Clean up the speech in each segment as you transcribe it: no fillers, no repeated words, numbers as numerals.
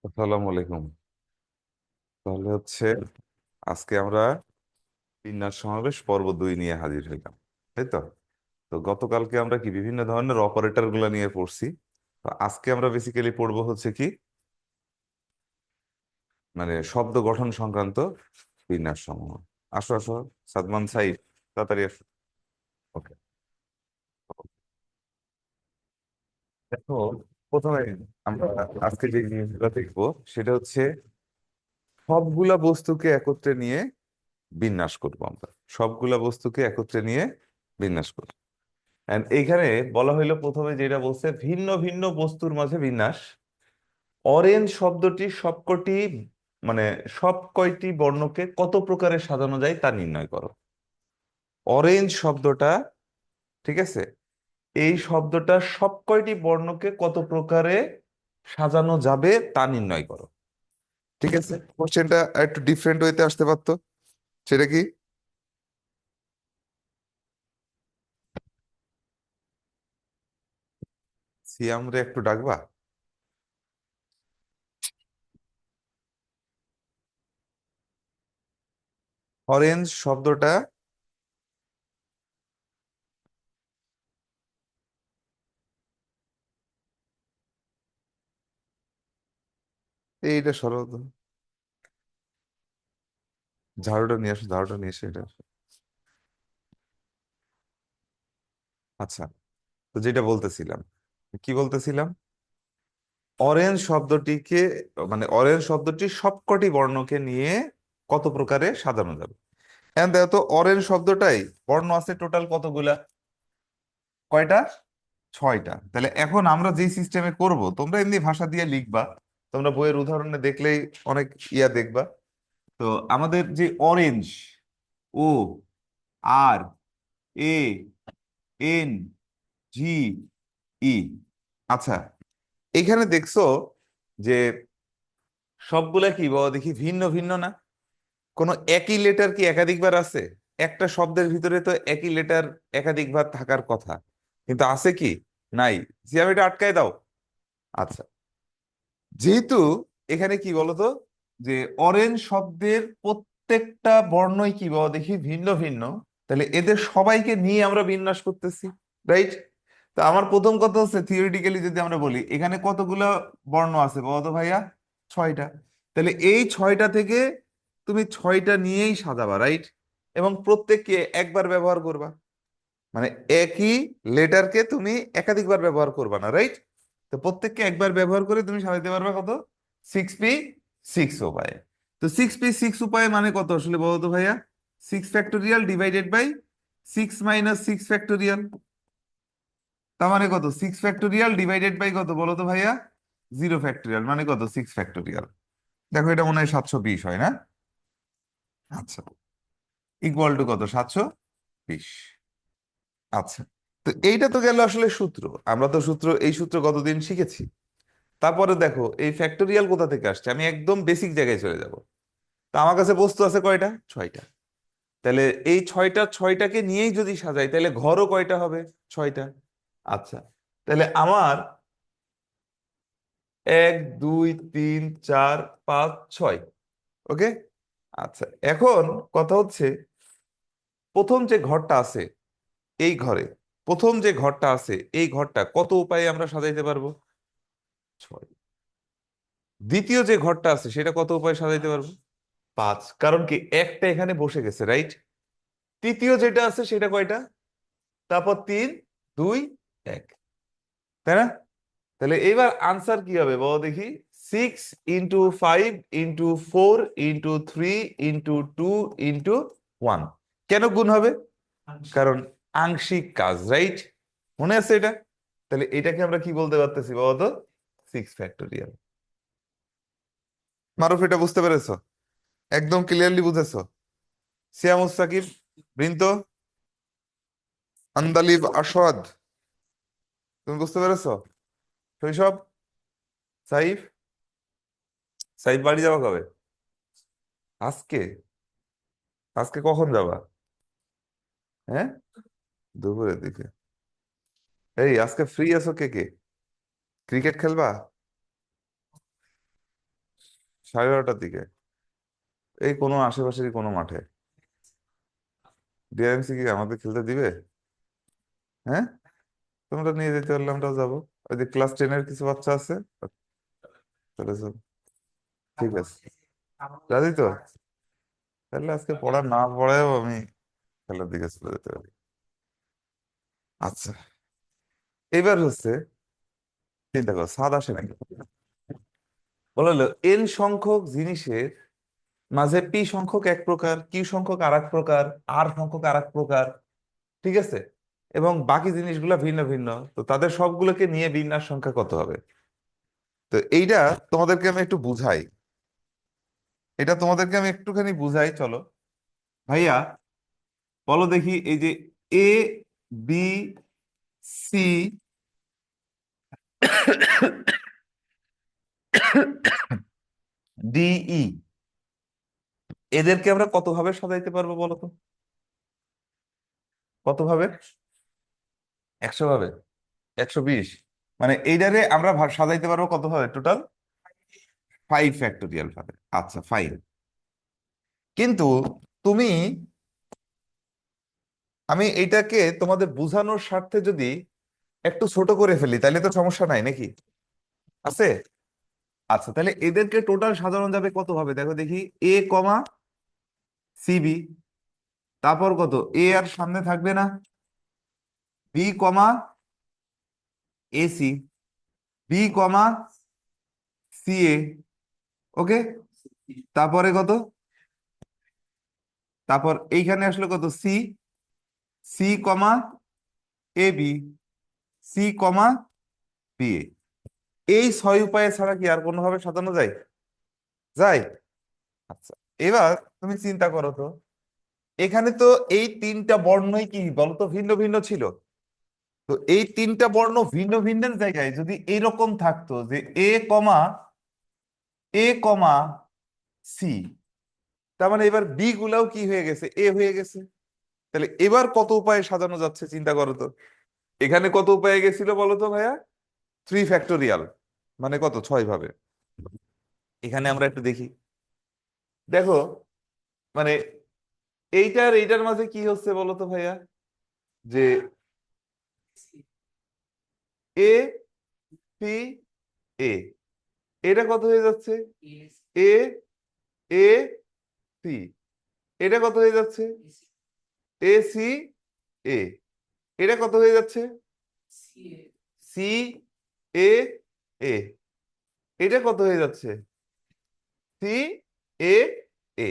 আসসালামু আলাইকুম। তাহলে আজকে আমরা বিন্যাস সমাবেশ পর্ব 2 নিয়ে হাজির হইলাম, তাই তো? তো গতকালকে আমরা কি বিভিন্ন ধরনের অপারেটর গুলা নিয়ে পড়ছি। তো আজকে আমরা বেসিক্যালি পড়বো কি, মানে শব্দ গঠন সংক্রান্ত বিন্যাস সমূহ। আসো আসো, সাদমান সাইদ, তাড়াতাড়ি আসো। ওকে, দেখো, প্রথমে আমরা আজকে যে জিনিসগুলো দেখবো সেটা সবগুলা বস্তুকে একত্রে নিয়ে বিন্যাস করবো আমরা। সবগুলা বস্তুকে একত্রে নিয়ে বিন্যাস করবো। And এইখানে বলা হইলো, প্রথমে যেটা বলছে, ভিন্ন ভিন্ন বস্তুর মাঝে বিন্যাস। অরেঞ্জ শব্দটি সবকটি, মানে সব কয়টি বর্ণকে কত প্রকারে সাজানো যায় তা নির্ণয় করো। অরেঞ্জ শব্দটা, ঠিক আছে, এই শব্দটা সব কয়টি বর্ণকে কত প্রকারে সাজানো যাবে তা নির্ণয় করো। ঠিক আছে, কোশ্চেনটা একটু ডিফারেন্ট ওয়েতে আসতে পারতো। সেটা কি? সিয়াম রে একটু ডাকবা। অরেঞ্জ শব্দটা, এইটা সরল তো। ঝাড়ুটা নিয়ে আসো, ঝাড়ুটা নিয়ে এসে এটা। আচ্ছা, তো যেটা বলতেছিলাম, কি বলতেছিলাম, অরেঞ্জ শব্দটিকে, মানে অরেঞ্জ শব্দটি সবকটি বর্ণকে নিয়ে কত প্রকারে সাজানো যাবে। এখন দেখো তো, অরেঞ্জ শব্দটাই বর্ণ আছে টোটাল কতগুলা? কয়টা? 6টা। তাহলে এখন আমরা যে সিস্টেমে করব, তোমরা এমনি ভাষা দিয়ে লিখবা, তোমরা বইয়ের উদাহরণে দেখলেই অনেক দেখবা। তো আমাদের যে অরেঞ্জ, ও, আর, এ, এন, জি, ই। আচ্ছা, এখানে দেখছো যে সবগুলা কি বাবা দেখি ভিন্ন ভিন্ন না? কোনো একই লেটার কি একাধিকবার আছে? একটা শব্দের ভিতরে তো একই লেটার একাধিকবার থাকার কথা, কিন্তু আছে কি? নাই। সিয়াম, এটা আটকায় দাও। আচ্ছা, যেহেতু এখানে কি বলতো, যে অরেঞ্জ শব্দের প্রত্যেকটা বর্ণই কি বাবা দেখি ভিন্ন ভিন্ন, তাহলে এদের সবাইকে নিয়ে আমরা বিন্যাস করতেছি, রাইট? তো আমার প্রথম কথা থিওরিটিক্যালি যদি আমরা বলি, এখানে কতগুলা বর্ণ আছে বাবা তো ভাইয়া? 6টা। তাহলে এই 6টা থেকে তুমি 6টা নিয়েই সাজাবা, রাইট? এবং প্রত্যেককে একবার ব্যবহার করবা, মানে একই লেটারকে তুমি একাধিকবার ব্যবহার করবা না, রাইট? তো প্রত্যেককে একবার ব্যবহার করে তুমি সাজাতে পারবে কত? 6p6 উপায়ে। তো 6p6 উপায়ে মানে কত আসলে বলো তো ভাইয়া? 6 ফ্যাক্টোরিয়াল ডিভাইডেড বাই 6 - 6 ফ্যাক্টোরিয়াল। তার মানে কত? 6 ফ্যাক্টোরিয়াল ডিভাইডেড বাই কত বলো তো ভাইয়া? 0 ফ্যাক্টোরিয়াল, মানে কত? 6 ফ্যাক্টোরিয়াল। দেখো, এটা মনে হয় 720 হয় না? আচ্ছা, ইকুয়াল টু কত? 720। আচ্ছা, তো এইটা তো গেল আসলে সূত্র। আমরা তো এই সূত্র কতদিন শিখেছি। তারপরে দেখো, এই ফ্যাক্টোরিয়াল কোথা থেকে আসছে, আমি একদম বেসিক জায়গায় চলে যাব। তো আমার কাছে বস্তু আছে কয়টা? 6টা। তাহলে এই 6টাকে নিয়েই যদি সাজাই, তাহলে ঘরও কয়টা হবে? 6টা। আচ্ছা, তাহলে আমার 1 2 3 4 5 6। ওকে। আচ্ছা, এখন কথা প্রথম যে ঘরটা আছে, এই ঘরে, প্রথম যে ঘরটা আছে এই ঘরটা কত উপায়ে আমরা সাজাইতে পারবো? 6। দ্বিতীয় যে ঘরটা আছে সেটা কত উপায়ে সাজাইতে পারবো? 5। কারণ কি, একটা এখানে বসে গেছে, রাইট? তৃতীয় যেটা আছে সেটা কয়টা? তারপর 3 2 1, তাই না? তাহলে এবার আনসার কি হবে বলো দেখি? 6 × 5 × 4 × 3 × 2 × 1। কেন গুণ হবে? কারণ আংশিক কাজ, রাইট? মনে আছে এটা? তাহলে এটাকে আমরা কি বলতে পারতেছি বলো তো? 6 ফ্যাক্টোরিয়াল। মারুফ, এটা বুঝতে পেরেছো? একদম ক্লিয়ারলি বুঝেছো? সিয়ামুস সাকিব, বৃন্দ, আন্দালিব আসাদ, তুমি বুঝতে পেরেছো? শৈশব, সাইফ, সাইফ বাড়ি যাওয়া কবে? আজকে? আজকে কখন যাবা? হ্যাঁ, দুপুরের দিকে। এই আজকে ফ্রি আছো কে কে? ক্রিকেট খেলবা? 12:30টার দিকে, এই কোনো আশেপাশেরই কোনো মাঠে। ডিআরএমসি কি আমাদের খেলতে দিবে? হ্যাঁ, তোমরা নিয়ে যেতে পারলে আমরাও যাবো। ওই যে ক্লাস 10-এর কিছু বাচ্চা আছে, চলে যাবো। ঠিক আছে, রাজি তো? তাহলে আজকে পড়া না পড়ায়ও আমি খেলার দিকে চলে যেতে পারি। আচ্ছা, এবার হচ্ছে, চিন্তা করো সাদা আসে নাকি। বলা হলো এন সংখ্যক জিনিসের মাঝে পি সংখ্যক এক প্রকার, কিউ সংখ্যক আর এক প্রকার, আর সংখ্যক আর এক প্রকার, ঠিক আছে, এবং বাকি জিনিসগুলো ভিন্ন ভিন্ন। তো তাদের সবগুলোকে নিয়ে বিন্যাস সংখ্যা কত হবে? তো এইটা তোমাদেরকে আমি একটু বুঝাই, এটা তোমাদেরকে আমি একটুখানি বুঝাই, চলো। ভাইয়া বলো দেখি, এই যে এ, বি, সি, ডি, ই, এদেরকে আমরা কত ভাবে সাজাইতে পারবো বলো তো? কত ভাবে? 100 ভাবে? 120? মানে এইটারে আমরা সাজাইতে পারবো কত ভাবে টোটাল? 5 ফ্যাক্টোরিয়াল ভাবে। আচ্ছা ফাইন। কিন্তু তুমি, আমি এইটাকে তোমাদের বোঝানোর স্বার্থে যদি একটু ছোট করে ফেলি তাহলে তো সমস্যা নাই নাকি? আছে? আচ্ছা, তাহলে এদেরকে টোটাল সাজানো যাবে কত ভাবে দেখো দেখি। এ কমা সিবি, তারপর কত, এ আর সামনে থাকবে না, B comma AC, B comma CA, ওকে, তারপরে কত, তারপর এইখানে আসলে কত, C, c comma A B, c comma B A. এই 6 উপায়ে ছাড়া কি আর কোনোভাবে সাজানো যায়? যায়? আচ্ছা, এবার তুমি চিন্তা করো তো, এখানে তো এই তিনটা বর্ণই কি বলতো ভিন্ন ভিন্ন ছিল। তো এই তিনটা বর্ণ ভিন্ন ভিন্নের জায়গায় যদি এইরকম থাকতো যে এ কমা সি, তার মানে এবার বি গুলাও কি হয়ে গেছে, এ হয়ে গেছে। তাহলে এবার কত উপায়ে সাজানো যাচ্ছে চিন্তা করো তো। এখানে কত উপায়ে গেছিল বলো তো ভাইয়া? 3 ফ্যাক্টোরিয়াল, মানে কত, 6 ভাবে। এখানে আমরা একটু দেখি, দেখো, মানে এইটার এইটার মাঝে কি হচ্ছে বলো তো ভাইয়া, যে এ, সি, এ, এটা কত হয়ে যাচ্ছে, এ, এ, সি, এটা কত হয়ে যাচ্ছে, এ, সি, এ, এটা কত হয়ে যাচ্ছে, সি, এ, এ, এটা কত হয়ে যাচ্ছে, সি, এ, এ,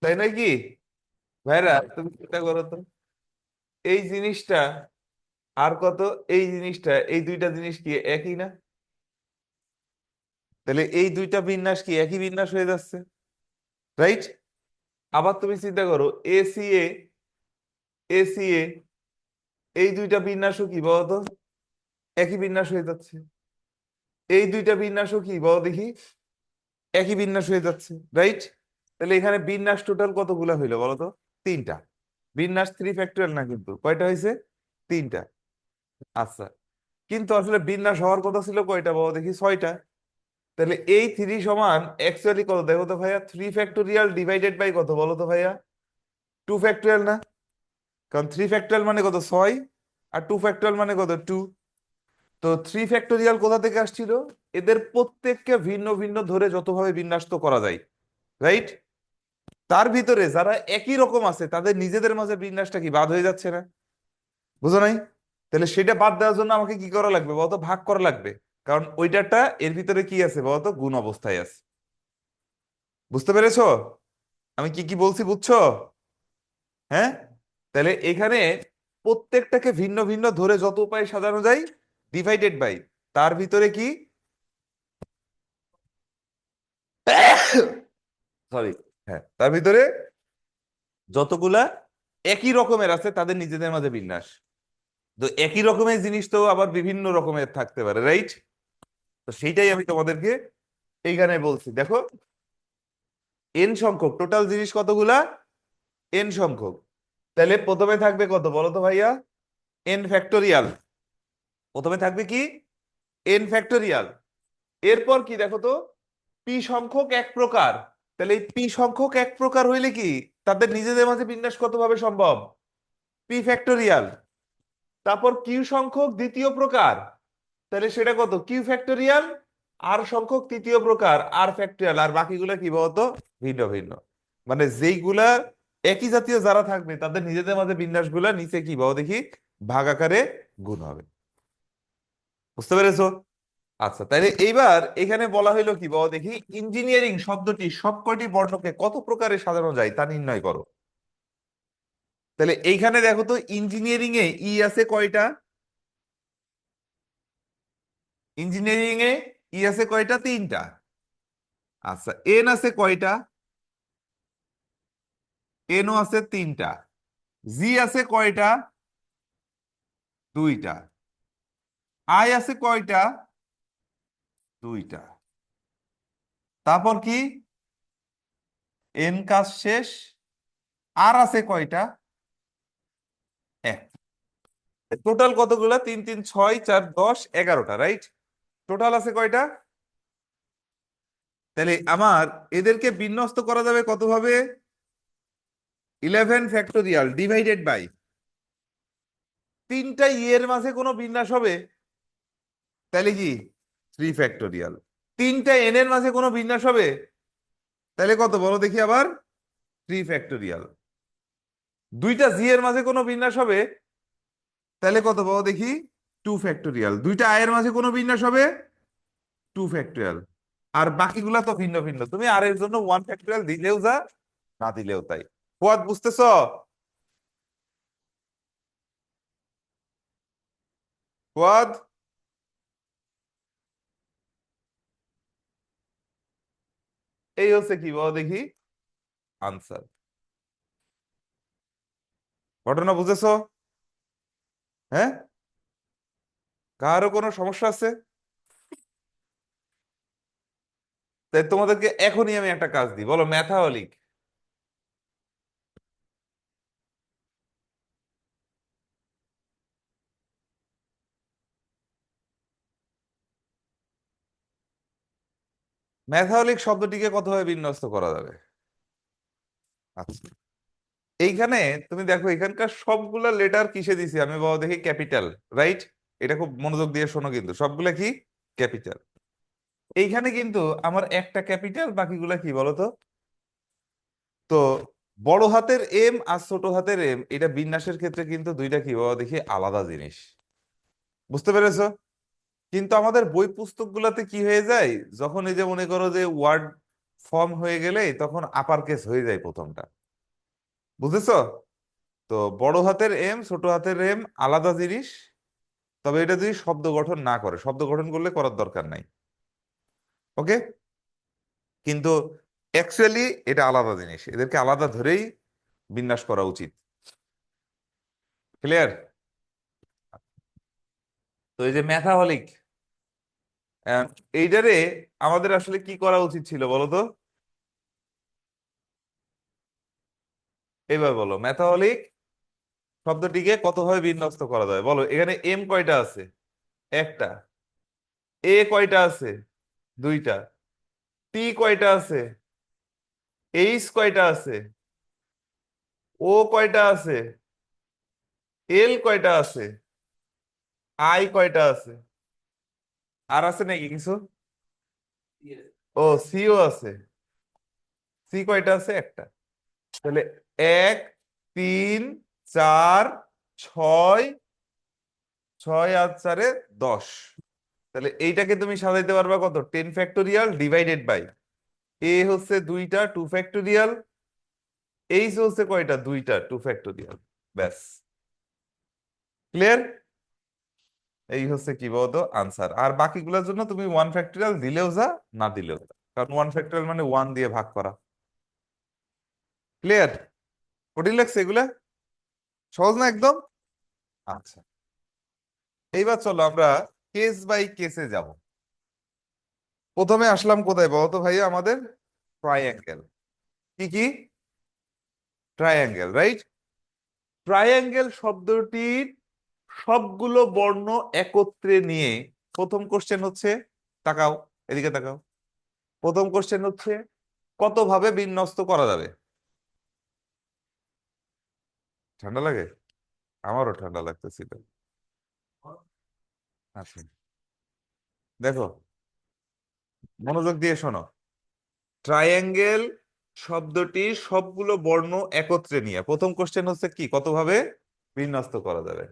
তাই নাকি? ভাইরা তুমি চিন্তা করো তো, এই জিনিসটা আর কত, এই জিনিসটা, এই দুইটা জিনিস কি একই না? তাহলে এই দুইটা বিন্যাস কি একই বিন্যাস হয়ে যাচ্ছে, রাইট? আবার তুমি চিন্তা করো, A C A, A C এ, এই দুইটা বিন্যাসও কি বলতো একই বিন্যাস হয়ে যাচ্ছে। এই দুইটা বিন্যাসও কি বলো দেখি একই বিন্যাস হয়ে যাচ্ছে, রাইট? তাহলে এখানে বিন্যাস টোটাল কতগুলা হইলো বলো তো? তিনটা। বিন্যাস 3 ফ্যাক্টরিয়াল না, কিন্তু কয়টা হয়েছে? তিনটা। আচ্ছা, কিন্তু আসলে বিন্যাস হওয়ার কথা ছিল কয়টা বলো দেখি? 6টা। তাহলে এই 3 সমান অ্যাকচুয়ালি কত দেখো তো ভাইয়া? 3 ফ্যাক্টোরিয়াল ডিভাইডেড বাই কত বলো তো ভাইয়া? 2 ফ্যাক্টোরিয়াল না? কারণ 3 ফ্যাক্টোরিয়াল মানে কত, 6, আর 2 ফ্যাক্টোরিয়াল মানে কত, 2। তো 3 ফ্যাক্টোরিয়াল কোথা থেকে আসছিল? এদের প্রত্যেককে ভিন্ন ভিন্ন ধরে যতভাবে বিন্যাস তো করা যায়, রাইট? তার ভিতরে যারা একই রকম আছে তাদের নিজেদের মাঝে বিন্যাসটা কি বাদ হয়ে যাচ্ছে না? বুঝো নাই? তাহলে সেটা বাদ দেওয়ার জন্য আমাকে কি করা লাগবে বলতো? ভাগ করা লাগবে। কারণ ওইটাটা এর ভিতরে কি আছে বলতো? গুণ অবস্থায় আছে। বুঝতে পেরেছো আমি কি কি বলছি? বুঝছো? হ্যাঁ। তাহলে এখানে প্রত্যেকটাকে ভিন্ন ভিন্ন ধরে যত উপায়ে সাজানো যায় ডিভাইডেড বাই, তার ভিতরে কি, সরি, হ্যাঁ, তার ভিতরে যতগুলা একই রকমের আছে তাদের নিজেদের মাঝে বিন্যাস। তো একই রকমের জিনিস তো আবার বিভিন্ন রকমের থাকতে পারে, রাইট? তো সেইটাই আমি তোমাদেরকে এইখানে বলছি, দেখো, এন সংখ্যক টোটাল জিনিস কতগুলা? এন সংখ্যক। তাহলে প্রথমে থাকবে কত বলো তো ভাইয়া? N factorial. প্রথমে থাকবে কি? N factorial. এরপর কি দেখো তো, পি সংখ্যক এক প্রকার, তাহলে এই পি সংখ্যক এক প্রকার হইলে কি তাদের নিজেদের মাঝে বিন্যাস কত ভাবে সম্ভব? P factorial. তারপর কিউ সংখ্যক দ্বিতীয় প্রকার, তাহলে সেটা কত? Q factorial. আর সংখ্যক তৃতীয় প্রকার আর ফ্যাক্টোরিয়াল। আর বাকিগুলা কি বলতো? ভিন্ন ভিন্ন। মানে যেইগুলা একই জাতীয় যারা থাকবে তাদের নিজেদের মাঝে বিন্যাসগুলা নিচে কি বলো দেখি, ভাগ আকারে গুণ হবে। বুঝতে পেরেছো? আচ্ছা, তাহলে এইবার এখানে বলা হইলো কি বলো দেখি, ইঞ্জিনিয়ারিং শব্দটি সবকটি বর্ণকে কত প্রকারে সাজানো যায় তা নির্ণয় করো। তাহলে এইখানে দেখো তো, ইঞ্জিনিয়ারিং এ ই আছে কয়টা? ইঞ্জিনিয়ারিং এ ই আছে কয়টা? তিনটা। আচ্ছা, এন আছে কয়টা? এনও আছে তিনটা। জি আছে কয়টা? দুইটা। আই আছে কয়টা? দুইটা। তারপর কি? এন কাজ শেষ। আর আছে কয়টা? এক। টোটাল কতগুলা? তিন তিন ছয়, চার 10, 11টা, রাইট? টোটাল আছে কয়টা? তাহলে আমার এদেরকে বিন্যস্ত করা যাবে কত ভাবে? 11 ফ্যাক্টোরিয়াল ডিভাইডেড বাই তিনটা ই এর মাঝে কোনো বিন্যাস হবে? তাহলে কি 3 ফ্যাক্টোরিয়াল। তিনটা এন এর মাঝে কোনো বিন্যাস হবে? তাহলে কত বলো দেখি আবার? 3 ফ্যাক্টোরিয়াল। দুইটা জি এর মাঝে কোনো বিন্যাস হবে? তাহলে কত বলো দেখি? 2 ফ্যাক্টোরিয়াল। দুইটা আই এর মাঝে কোনো বিন্যাস হবে? 2 ফ্যাক্টোরিয়াল। আর বাকিগুলা তো ভিন্ন ভিন্ন, তুমি আর এর জন্য 1 ফ্যাক্টোরিয়াল দিলেও যা, না দিলেও তাই। ফুয়াদ বুঝতেছো? ফুয়াদ, এই হচ্ছে কি বলো দেখি আনসার। ঘটনা বুঝেছো? হ্যাঁ? কারো কোনো সমস্যা আছে? তাই তোমাদেরকে এখনই আমি একটা কাজ দিই, বলো ম্যাথাওলিক। ম্যাথাওলিক শব্দটিকে কতভাবে বিন্যস্ত করা যাবে? আচ্ছা, এইখানে তুমি দেখো এখানকার সবগুলা লেটার কিসে দিছি আমি, বাবা দেখি ক্যাপিটাল, রাইট? এটা খুব মনোযোগ দিয়ে শোনো, কিন্তু সবগুলা কি ক্যাপিটাল। এইখানে কিন্তু আমার একটা ক্যাপিটাল, বাকিগুলা কি বলো তো? তো বড় হাতের এম আর ছোট হাতের এম, এটা বিন্যাসের ক্ষেত্রে কিন্তু দুইটা কি বাবা দেখি আলাদা জিনিস। বুঝতে পেরেছো? কিন্তু আমাদের বই পুস্তকগুলোতে কি হয়ে যায়, যখন এই যে মনে করো যে ওয়ার্ড ফর্ম হয়ে গেলে তখন আপার কেস হয়ে যায় প্রথমটা। বুঝেছো? তো বড় হাতের এম ছোট হাতের এম আলাদা জিনিস, তবে এটা যদি শব্দ গঠন না করে, শব্দ গঠন করলে করার দরকার নাই। ওকে? কিন্তু অ্যাকচুয়ালি এটা আলাদা জিনিস, এদেরকে আলাদা ধরেই বিন্যাস করা উচিত। ক্লিয়ার? তো এই যে ম্যাথাহলিক, এইটারে আমাদের আসলে কি করা উচিত ছিল বলো তো? এবার বলো ম্যাথাহলিক শব্দটিকে কতভাবে বিন্যস্ত করা যায় বলো। এখানে এম কয়টা আছে? একটা। এ কয়টা আছে? দুইটা। টি কয়টা আছে? এইচ কয়টা আছে? ও কয়টা আছে? এল কয়টা আছে? আই কয়টা আছে? আর আছে নাকি কিছু? ও, সিও আছে। সি কয়টা আছে? একটা। তাহলে 1 3 4 6, 6 আর 4 10। তাহলে এইটাকে তুমি সাজাইতে পারবা কত? 10 ফ্যাক্টোরিয়াল ডিভাইডেড বাই এ হচ্ছে দুইটা, 2 ফ্যাক্টোরিয়াল। এইচ হচ্ছে কয়টা? দুইটা, 2 ফ্যাক্টোরিয়াল। ব্যাস। ক্লিয়ার? এই হচ্ছে কি বলতো আনসার। আর বাকিগুলোর জন্য তুমি 1 ফ্যাক্টোরিয়াল দিলেও যা, না দিলেও যা, কারণ 1 ফ্যাক্টোরিয়াল মানে 1 দিয়ে ভাগ করা। ক্লিয়ার? কঠিন লাগছে এগুলা? সহজ না একদম? আচ্ছা, এইবার চলো আমরা কেস বাই কেসে যাব। প্রথমে আসলাম কোথায় বলতো ভাইয়া? আমাদের ট্রাইঅ্যাঙ্গেল। কি কি? Triangle, right? ট্রাইঅ্যাঙ্গেল শব্দটির সবগুলো বর্ণ একত্রে নিয়ে প্রথম কোশ্চেন হচ্ছে, তাকাও, এদিকে তাকাও, প্রথম কোশ্চেন হচ্ছে কত ভাবে বিন্যস্ত করা যাবে। ঠান্ডা লাগে? আমারও ঠান্ডা লাগতেছিল। আচ্ছা, দেখো, মনোযোগ দিয়ে শোনো। ট্রায়াঙ্গেল শব্দটি সবগুলো বর্ণ একত্রে নিয়ে প্রথম কোশ্চেন হচ্ছে কি কত ভাবে বিন্যস্ত করা যাবে।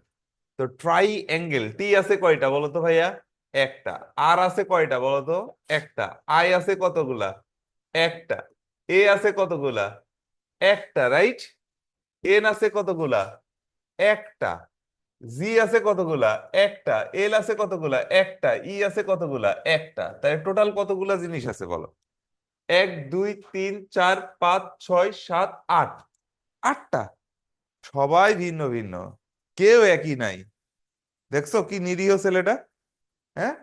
তো ট্রাই অ্যাঙ্গেল, টি আছে কয়টা বলো তো ভাইয়া? একটা। আর আছে কয়টা বলো তো? একটা। আই আছে কতগুলা? একটা। এ আছে কতগুলা? একটা, রাইট। এন আছে কতগুলা? একটা। জি আছে কতগুলা? একটা। এল আছে কতগুলা? একটা। ই আছে কতগুলা? একটা। তাই টোটাল কতগুলা জিনিস আছে বলো? এক, দুই, তিন, চার, পাঁচ, ছয়, সাত, আট। আটটা। সবাই ভিন্ন ভিন্ন, কেউ একই নাই। দেখছো কি নিরীহ ছেলেটা? হ্যাঁ।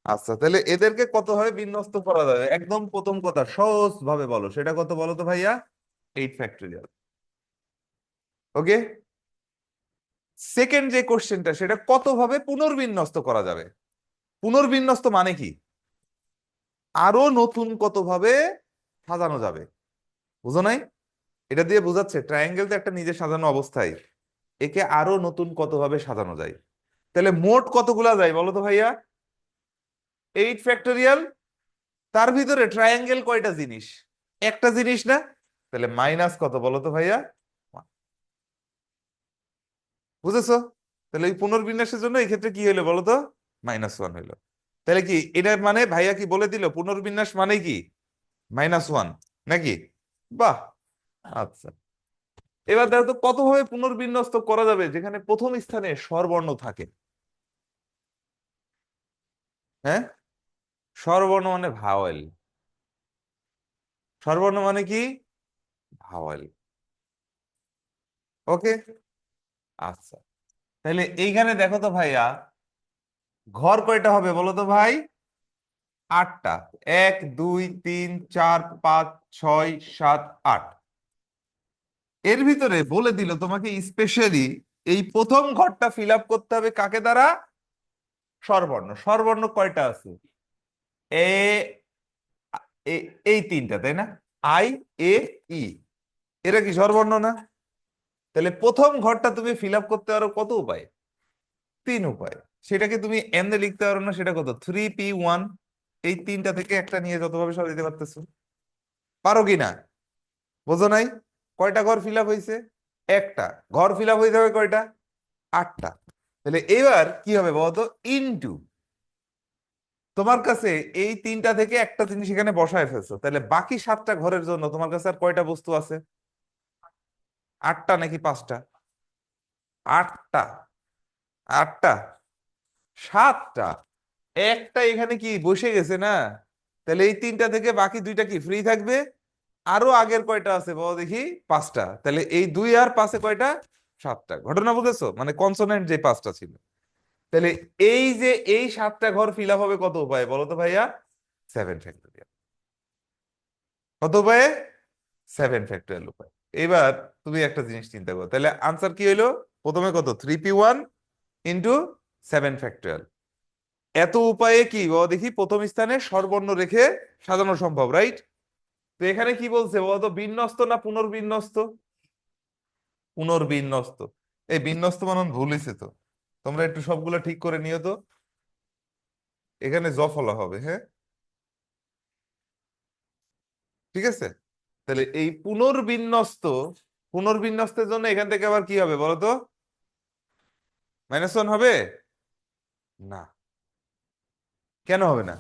আচ্ছা, তাহলে এদেরকে কত ভাবে বিন্যস্ত করা যাবে? একদম প্রথম কথা সহজ ভাবে বলো, সেটা কত বলো তো ভাইয়া? 8 ফ্যাক্টরিয়াল। ওকে। সেকেন্ড যে কোশ্চেনটা, সেটা কত ভাবে পুনর্বিন্যস্ত করা যাবে। পুনর্বিন্যস্ত মানে কি? আরো নতুন কত ভাবে সাজানো যাবে। বুঝো নাই? এটা দিয়ে বোঝাচ্ছে ট্রায়াঙ্গেল তো একটা নিজে সাজানো অবস্থায়, একে আরো নতুন কত ভাবে সাজানো যায়। তাহলে মোট কতগুলা যায় বলো তো ভাইয়া? 8 ফ্যাক্টরিয়াল। তার ভিতরে ট্রায়াঙ্গেল কয়টা জিনিস? একটা জিনিস না? তাহলে মাইনাস কত বলো তো ভাইয়া? বুঝেছো? তাহলে এই পুনর্বিন্যাসের জন্য এই ক্ষেত্রে কি হইলো বলো তো? -1 হইলো। তাহলে কি এটার মানে ভাইয়া কি বলে দিল পুনর্বিন্যাস মানে কি? -1 নাকি? বাহ। আচ্ছা, এবার দেখো তো কত ভাবে পুনর্বিন্যস্ত করা যাবে যেখানে প্রথম স্থানে স্বরবর্ণ থাকে। হ্যাঁ, স্বরবর্ণ মানে ভাওয়েল। স্বরবর্ণ মানে কি? ভাওয়েল। ওকে। আচ্ছা, তাহলে এইখানে দেখো তো ভাইয়া, ঘর কয়টা হবে বলো তো ভাই? আটটা। এক, দুই, তিন, চার, পাঁচ, ছয়, সাত, আট। এর ভিতরে বলে দিল তোমাকে স্পেশালি এই প্রথম ঘরটা ফিল আপ করতে হবে কাকে দ্বারা? স্বরবর্ণ। স্বরবর্ণ কয়টা আছে? এ, এই তিনটা, তাই না? আই, এ, ই। এরা কি স্বরবর্ণ না? তাহলে প্রথম ঘরটা তুমি ফিল আপ করতে পারো কত উপায়? 3 উপায়। সেটাকে তুমি এমনি লিখতে পারো না, সেটা কত? 3p1। এই তিনটা থেকে একটা নিয়ে যতভাবে সব দিতে পারতেছো। পারো কি না? বোঝো নাই? কয়টা ঘর ফিল আপ হয়েছে? একটা। ঘর ফিল আপ হইতে হবে কয়টা? 8টা। তাহলে এবার কি হবে বলতো? ইনটু, তোমার কাছে এই তিনটা থেকে একটা জিনিস এখানে বসায় ফেলছো, তাহলে বাকি 7টা ঘরের জন্য তোমার কাছে আর কয়টা বস্তু আছে? 8টা নাকি 5টা? 8টা। 8টা। 7টা। একটা এখানে কি বসে গেছে না? তাহলে এই তিনটা থেকে বাকি দুইটা কি ফ্রি থাকবে? আরো আগের কয়টা আছে বলো দেখি? 5টা। তাহলে এই 2 আর 5-এ কয়টা? 7টা। ঘটনা বুঝেছো? মানে কনসোনেন্ট যে 5টা ছিল। তাহলে এই যে এই 7টা ঘর ফিল আপ হবে কত উপায়ে বলো তো ভাইয়া? 7 ফ্যাক্টরিয়াল। কত উপায়ে? 7 ফ্যাক্টরিয়াল উপায়। এবার তুমি একটা জিনিস চিন্তা করো, তাহলে আনসার কি হইলো? প্রথমে কত? 3p1 into 7 factorial. এত উপায়ে কি বলো দেখি প্রথম স্থানে স্বরবর্ণ রেখে সাজানো সম্ভব, রাইট? তো এখানে কি বলছে বলতো? বিন্যস্ত না পুনর্বিন্যস্ত? পুনর্বিন্যস্ত। এই বিন্যস্ত বানান ভুল হয়েছে তো, তোমরা একটু সবগুলো ঠিক করে নিও তো। এখানে জফলা হবে, হ্যাঁ। ঠিক আছে। তাহলে এই পুনর্বিন্যস্ত, পুনর্বিন্যস্তের জন্য এখান থেকে আবার কি হবে বলো তো? -1 হবে? না। কেন হবে না?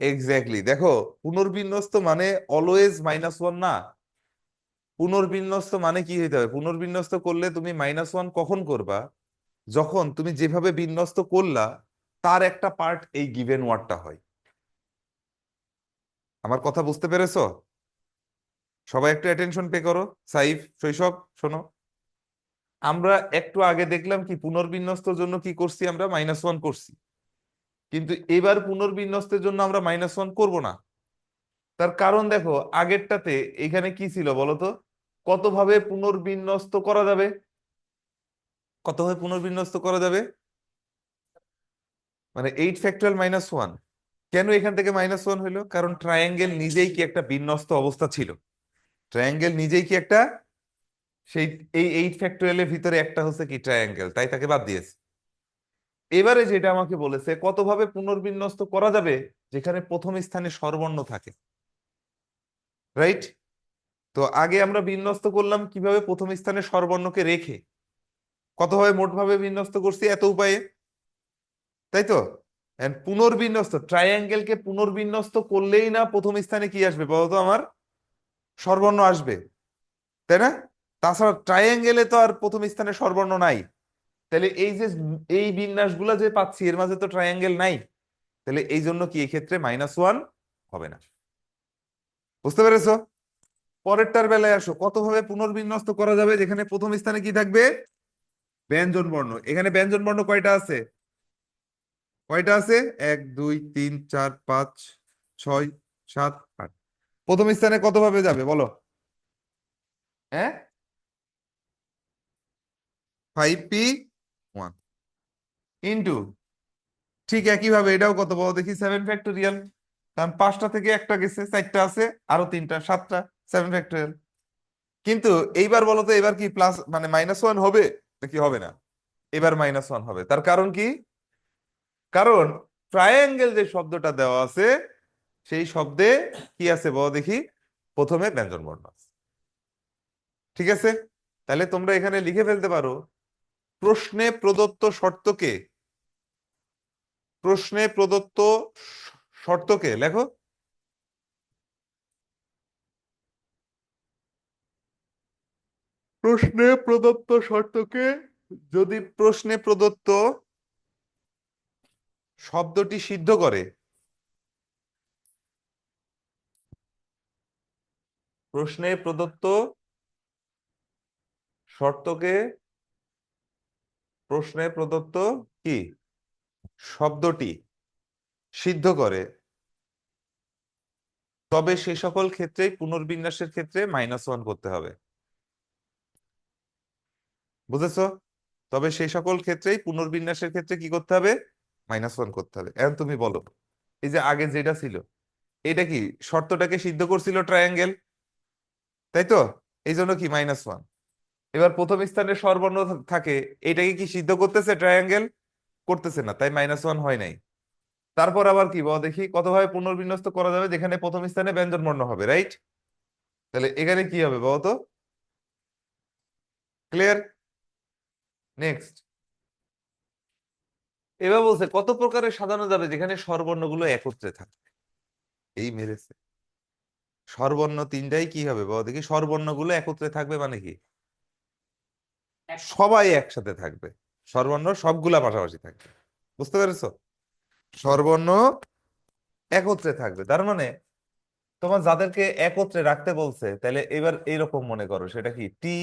এক্স্যাক্টলি, দেখো, পুনর্বিন্যস্ত মানে অলওয়েজ -1 না। পুনর্বিন্যস্ত মানে কি হইতে হবে? পুনর্বিন্যস্ত করলে তুমি -1 কখন করবা? যখন তুমি যেভাবে বিন্যস্ত করলা তার একটা পার্ট এই গিভেন ওয়ার্ডটা হয়। আমার কথা বুঝতে পেরেছো? সবাই একটু অ্যাটেনশন পে করো। সাইফ, শৈশব, শোনো। আমরা একটু আগে দেখলাম কি পুনর্বিন্যস্তের জন্য কি করছি? আমরা -1 করছি। কিন্তু এবার পুনর্বিন্যস্তের জন্য আমরা -1 করব না। তার কারণ দেখো, আগেরটাতে এখানে কি ছিল বলতো? কত ভাবে পুনর্বিন্যস্ত করা যাবে? কত ভাবে পুনর্বিন্যস্ত করা যাবে? মানে 8 ফ্যাক্টরিয়াল -1। কেন এখান থেকে -1 হইলো? কারণ ট্রায়াঙ্গেল নিজেই কি একটা বিন্যস্ত অবস্থা ছিল। ট্রায়াঙ্গেল নিজেই কি একটা, সেই এই 8 ফ্যাক্টোরিয়ালের ভিতরে একটা হচ্ছে কি ট্রায়াঙ্গেল, তাই তাকে বাদ দিয়েছে। এবারে যেটা আমাকে বলেছে কতভাবে পুনর্বিন্যস্ত করা যাবে যেখানে প্রথম স্থানে স্বরবর্ণ থাকে, রাইট? তো আগে আমরা বিন্যস্ত করলাম কিভাবে, প্রথম স্থানে স্বরবর্ণকে রেখে। কতভাবে মোটভাবে বিন্যস্ত করছি, এত উপায়ে, তাই তো। পুনর্বিন্যস্ত ট্রায়াঙ্গেলকে পুনর্বিন্যস্ত করলেই না প্রথম স্থানে কি আসবে বলতো, আমার স্বরবর্ণ আসবে, তাই না? তাছাড়া ট্রায়াঙ্গেলে তো আর প্রথম স্থানে স্বরবর্ণ নাই। তাহলে এই যে এই বিন্যাসগুলো যে পাচ্ছি এর মাঝে তো ট্রায়াঙ্গেল নাই। তাহলে এই জন্য কি এই ক্ষেত্রে -1 হবে না। বুঝতে পেরেছো? পরেরটার বেলায় আসো, কতভাবে পুনর্বিন্যস্ত করা যাবে যেখানে প্রথম স্থানে কি থাকবে, ব্যঞ্জন বর্ণ। এখানে ব্যঞ্জন বর্ণ কয়টা আছে? কয়টা আছে? 1 2 3 4 5 6 7 8। প্রথম স্থানে কতভাবে যাবে বলো? হ্যাঁ, 5p1 ইন্টু, ঠিক একইভাবে এটাও কত বলো দেখি, 7 ফ্যাক্টোরিয়াল। কারণ 5টা থেকে একটা গেছে, 4টা আছে, আরো 3টা, 7টা, 7 ফ্যাক্টোরিয়াল। কিন্তু এইবার বলো তো, এবার কি প্লাস মানে -1 হবে নাকি হবে না? এবার -1 হবে। তার কারণ কি? কারণ ট্রায়াঙ্গেল যে শব্দটা দেওয়া আছে সেই শব্দে কি আছে বলো দেখি, প্রথমে ব্যঞ্জন বর্ণ আছে। ঠিক আছে, তাহলে তোমরা এখানে লিখে ফেলতে পারো, প্রশ্নে প্রদত্ত শর্তকে, প্রশ্নে প্রদত্ত শর্তকে লেখো। প্রশ্নে প্রদত্ত শর্তকে, যদি প্রশ্নে প্রদত্ত শব্দটি সিদ্ধ করে, প্রশ্নে প্রদত্ত শর্তকে, প্রশ্নে প্রদত্ত কি শব্দটি সিদ্ধ করে, তবে সে সকল ক্ষেত্রেই পুনর্বিন্যাসের ক্ষেত্রে -1 করতে হবে। বুঝেছো? তবে সেই সকল ক্ষেত্রেই পুনর্বিন্যাসের ক্ষেত্রে কি করতে হবে, -1 করতে হবে। এখন তুমি বলো, এই যে আগে যেটা ছিল এটা কি শর্তটাকে সিদ্ধ করছিল ট্রায়াঙ্গেল, তাই তো, এই জন্য কি -1। এবার প্রথম স্থানে স্বরবর্ণ থাকে, এটাকে কি সিদ্ধ করতেছে ট্রায়াঙ্গেল? করতেছে না, তাই -1 হয় নাই। তারপর আবার কি বল দেখি, কতভাবে পুনর্বিন্যস্ত করা যাবে যেখানে প্রথম স্থানে ব্যঞ্জন বর্ণ হবে, রাইট? তাহলে এখানে কি হবে বলতো, ক্লিয়ার? নেক্সট, এবার বলছে কত প্রকারে সাজানো যাবে যেখানে স্বরবর্ণগুলো একত্রে থাকে। এই মেরেছে, স্বরবর্ণ তিনটাই কি হবে বল দেখি, স্বরবর্ণগুলো একত্রে থাকবে মানে কি, সবাই একসাথে থাকবে, স্বরবর্ণ সবগুলা পাশাপাশি থাকবে। বুঝতে পেরেছো? স্বরবর্ণ একত্রে থাকবে, তার মানে তোমার যাদেরকে একত্রে রাখতে বলছে, তাহলে এবার এইরকম মনে করো, সেটা কি টি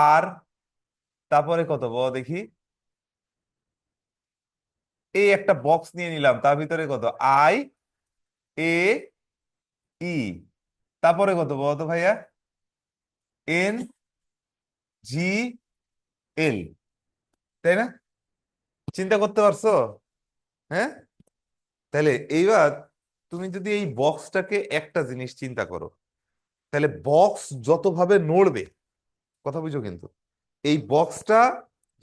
আর, তারপরে কত বল দেখি, এই একটা বক্স নিয়ে নিলাম, তার ভিতরে কত আই এ ই, তারপরে কত বলতো ভাইয়া, এন জি এল, তাই না? চিন্তা করতে পারছো? হ্যাঁ, তাহলে এইবার তুমি যদি এই বক্সটাকে একটা জিনিস চিন্তা করো, তাহলে বক্স যতভাবে নড়বে, কথা বুঝো কিন্তু, এই বক্সটা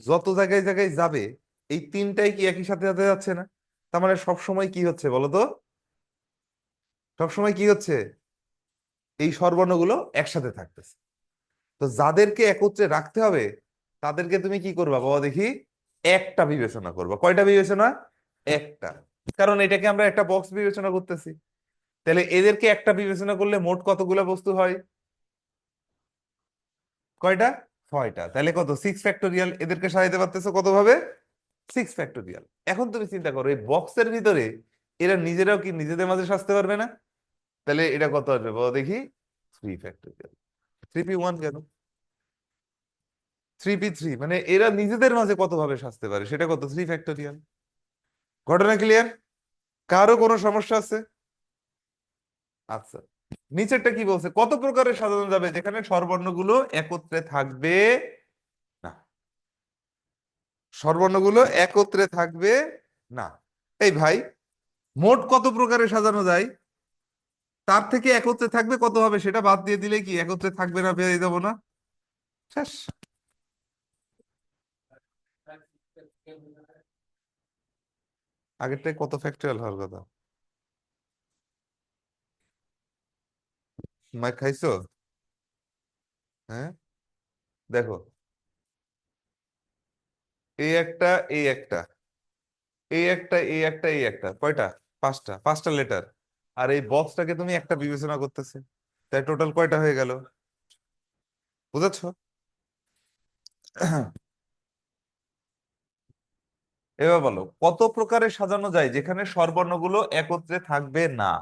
যত জায়গায় জায়গায় যাবে, এই তিনটাই কি একই সাথে সাথে যাচ্ছে না? তার মানে সবসময় কি হচ্ছে বলো তো, সবসময় কি হচ্ছে, এই স্বরবর্ণগুলো একসাথে থাকতেছে। তো যাদেরকে একত্রে রাখতে হবে তাদেরকে তুমি কি করবা বাবা দেখি, একটা বিবেচনা করবা। কয়টা বিবেচনা? একটা। কারণ এটাকে আমরা একটা বক্স বিবেচনা করতেছি। তাহলে এদেরকে একটা বিবেচনা করলে মোট কতগুলা বস্তু হয়? কয়টা? 6টা। তাহলে কত, 6 ফ্যাক্টোরিয়াল। এদেরকে সাজাইতে পারতেছো কত ভাবে? 6 ফ্যাক্টোরিয়াল। এখন তুমি চিন্তা করো, এই বক্সের ভিতরে এরা নিজেরাও কি নিজেদের মাঝে সাজতে পারবে না? তাহলে এটা কত আসবে বলো দেখি, 3 ফ্যাক্টোরিয়াল। 3p1 কেন, 3p3, মানে এরা নিজেদের মাঝে কত ভাবে সাজতে পারে, সেটা কত, 3 ফ্যাক্টোরিয়াল। ঘটনা ক্লিয়ার? কারো কোনো সমস্যা আছে? আচ্ছা, নিচেরটা কি বলছে, কত প্রকারের সাজানো যাবে যেখানে স্বরবর্ণগুলো একত্রে থাকবে না, স্বরবর্ণগুলো একত্রে থাকবে না। এই ভাই, মোট কত প্রকারে সাজানো যায়, তার থেকে একত্রে থাকবে কত হবে সেটা বাদ দিয়ে দিলে কি একত্রে থাকবে না পেয়ে যাবো না? শেষ। আগেরটাই কত ফ্যাক্টরিয়াল হওয়ার কথা। মাইক খাইছো? হ্যাঁ, দেখো, এই একটা, এই একটা, এই একটা, এই একটা, এই একটা, কয়টা? পাঁচটা, পাঁচটা লেটার। আর এই বক্সটাকে তুমি একটা বিবেচনা করতেছে, তাই টোটাল কয়টা হয়ে গেল? বুঝাচ্ছ? এবার বলো কত প্রকারে সাজানো যায় যেখানে স্বরবর্ণগুলো একত্রে থাকবে না?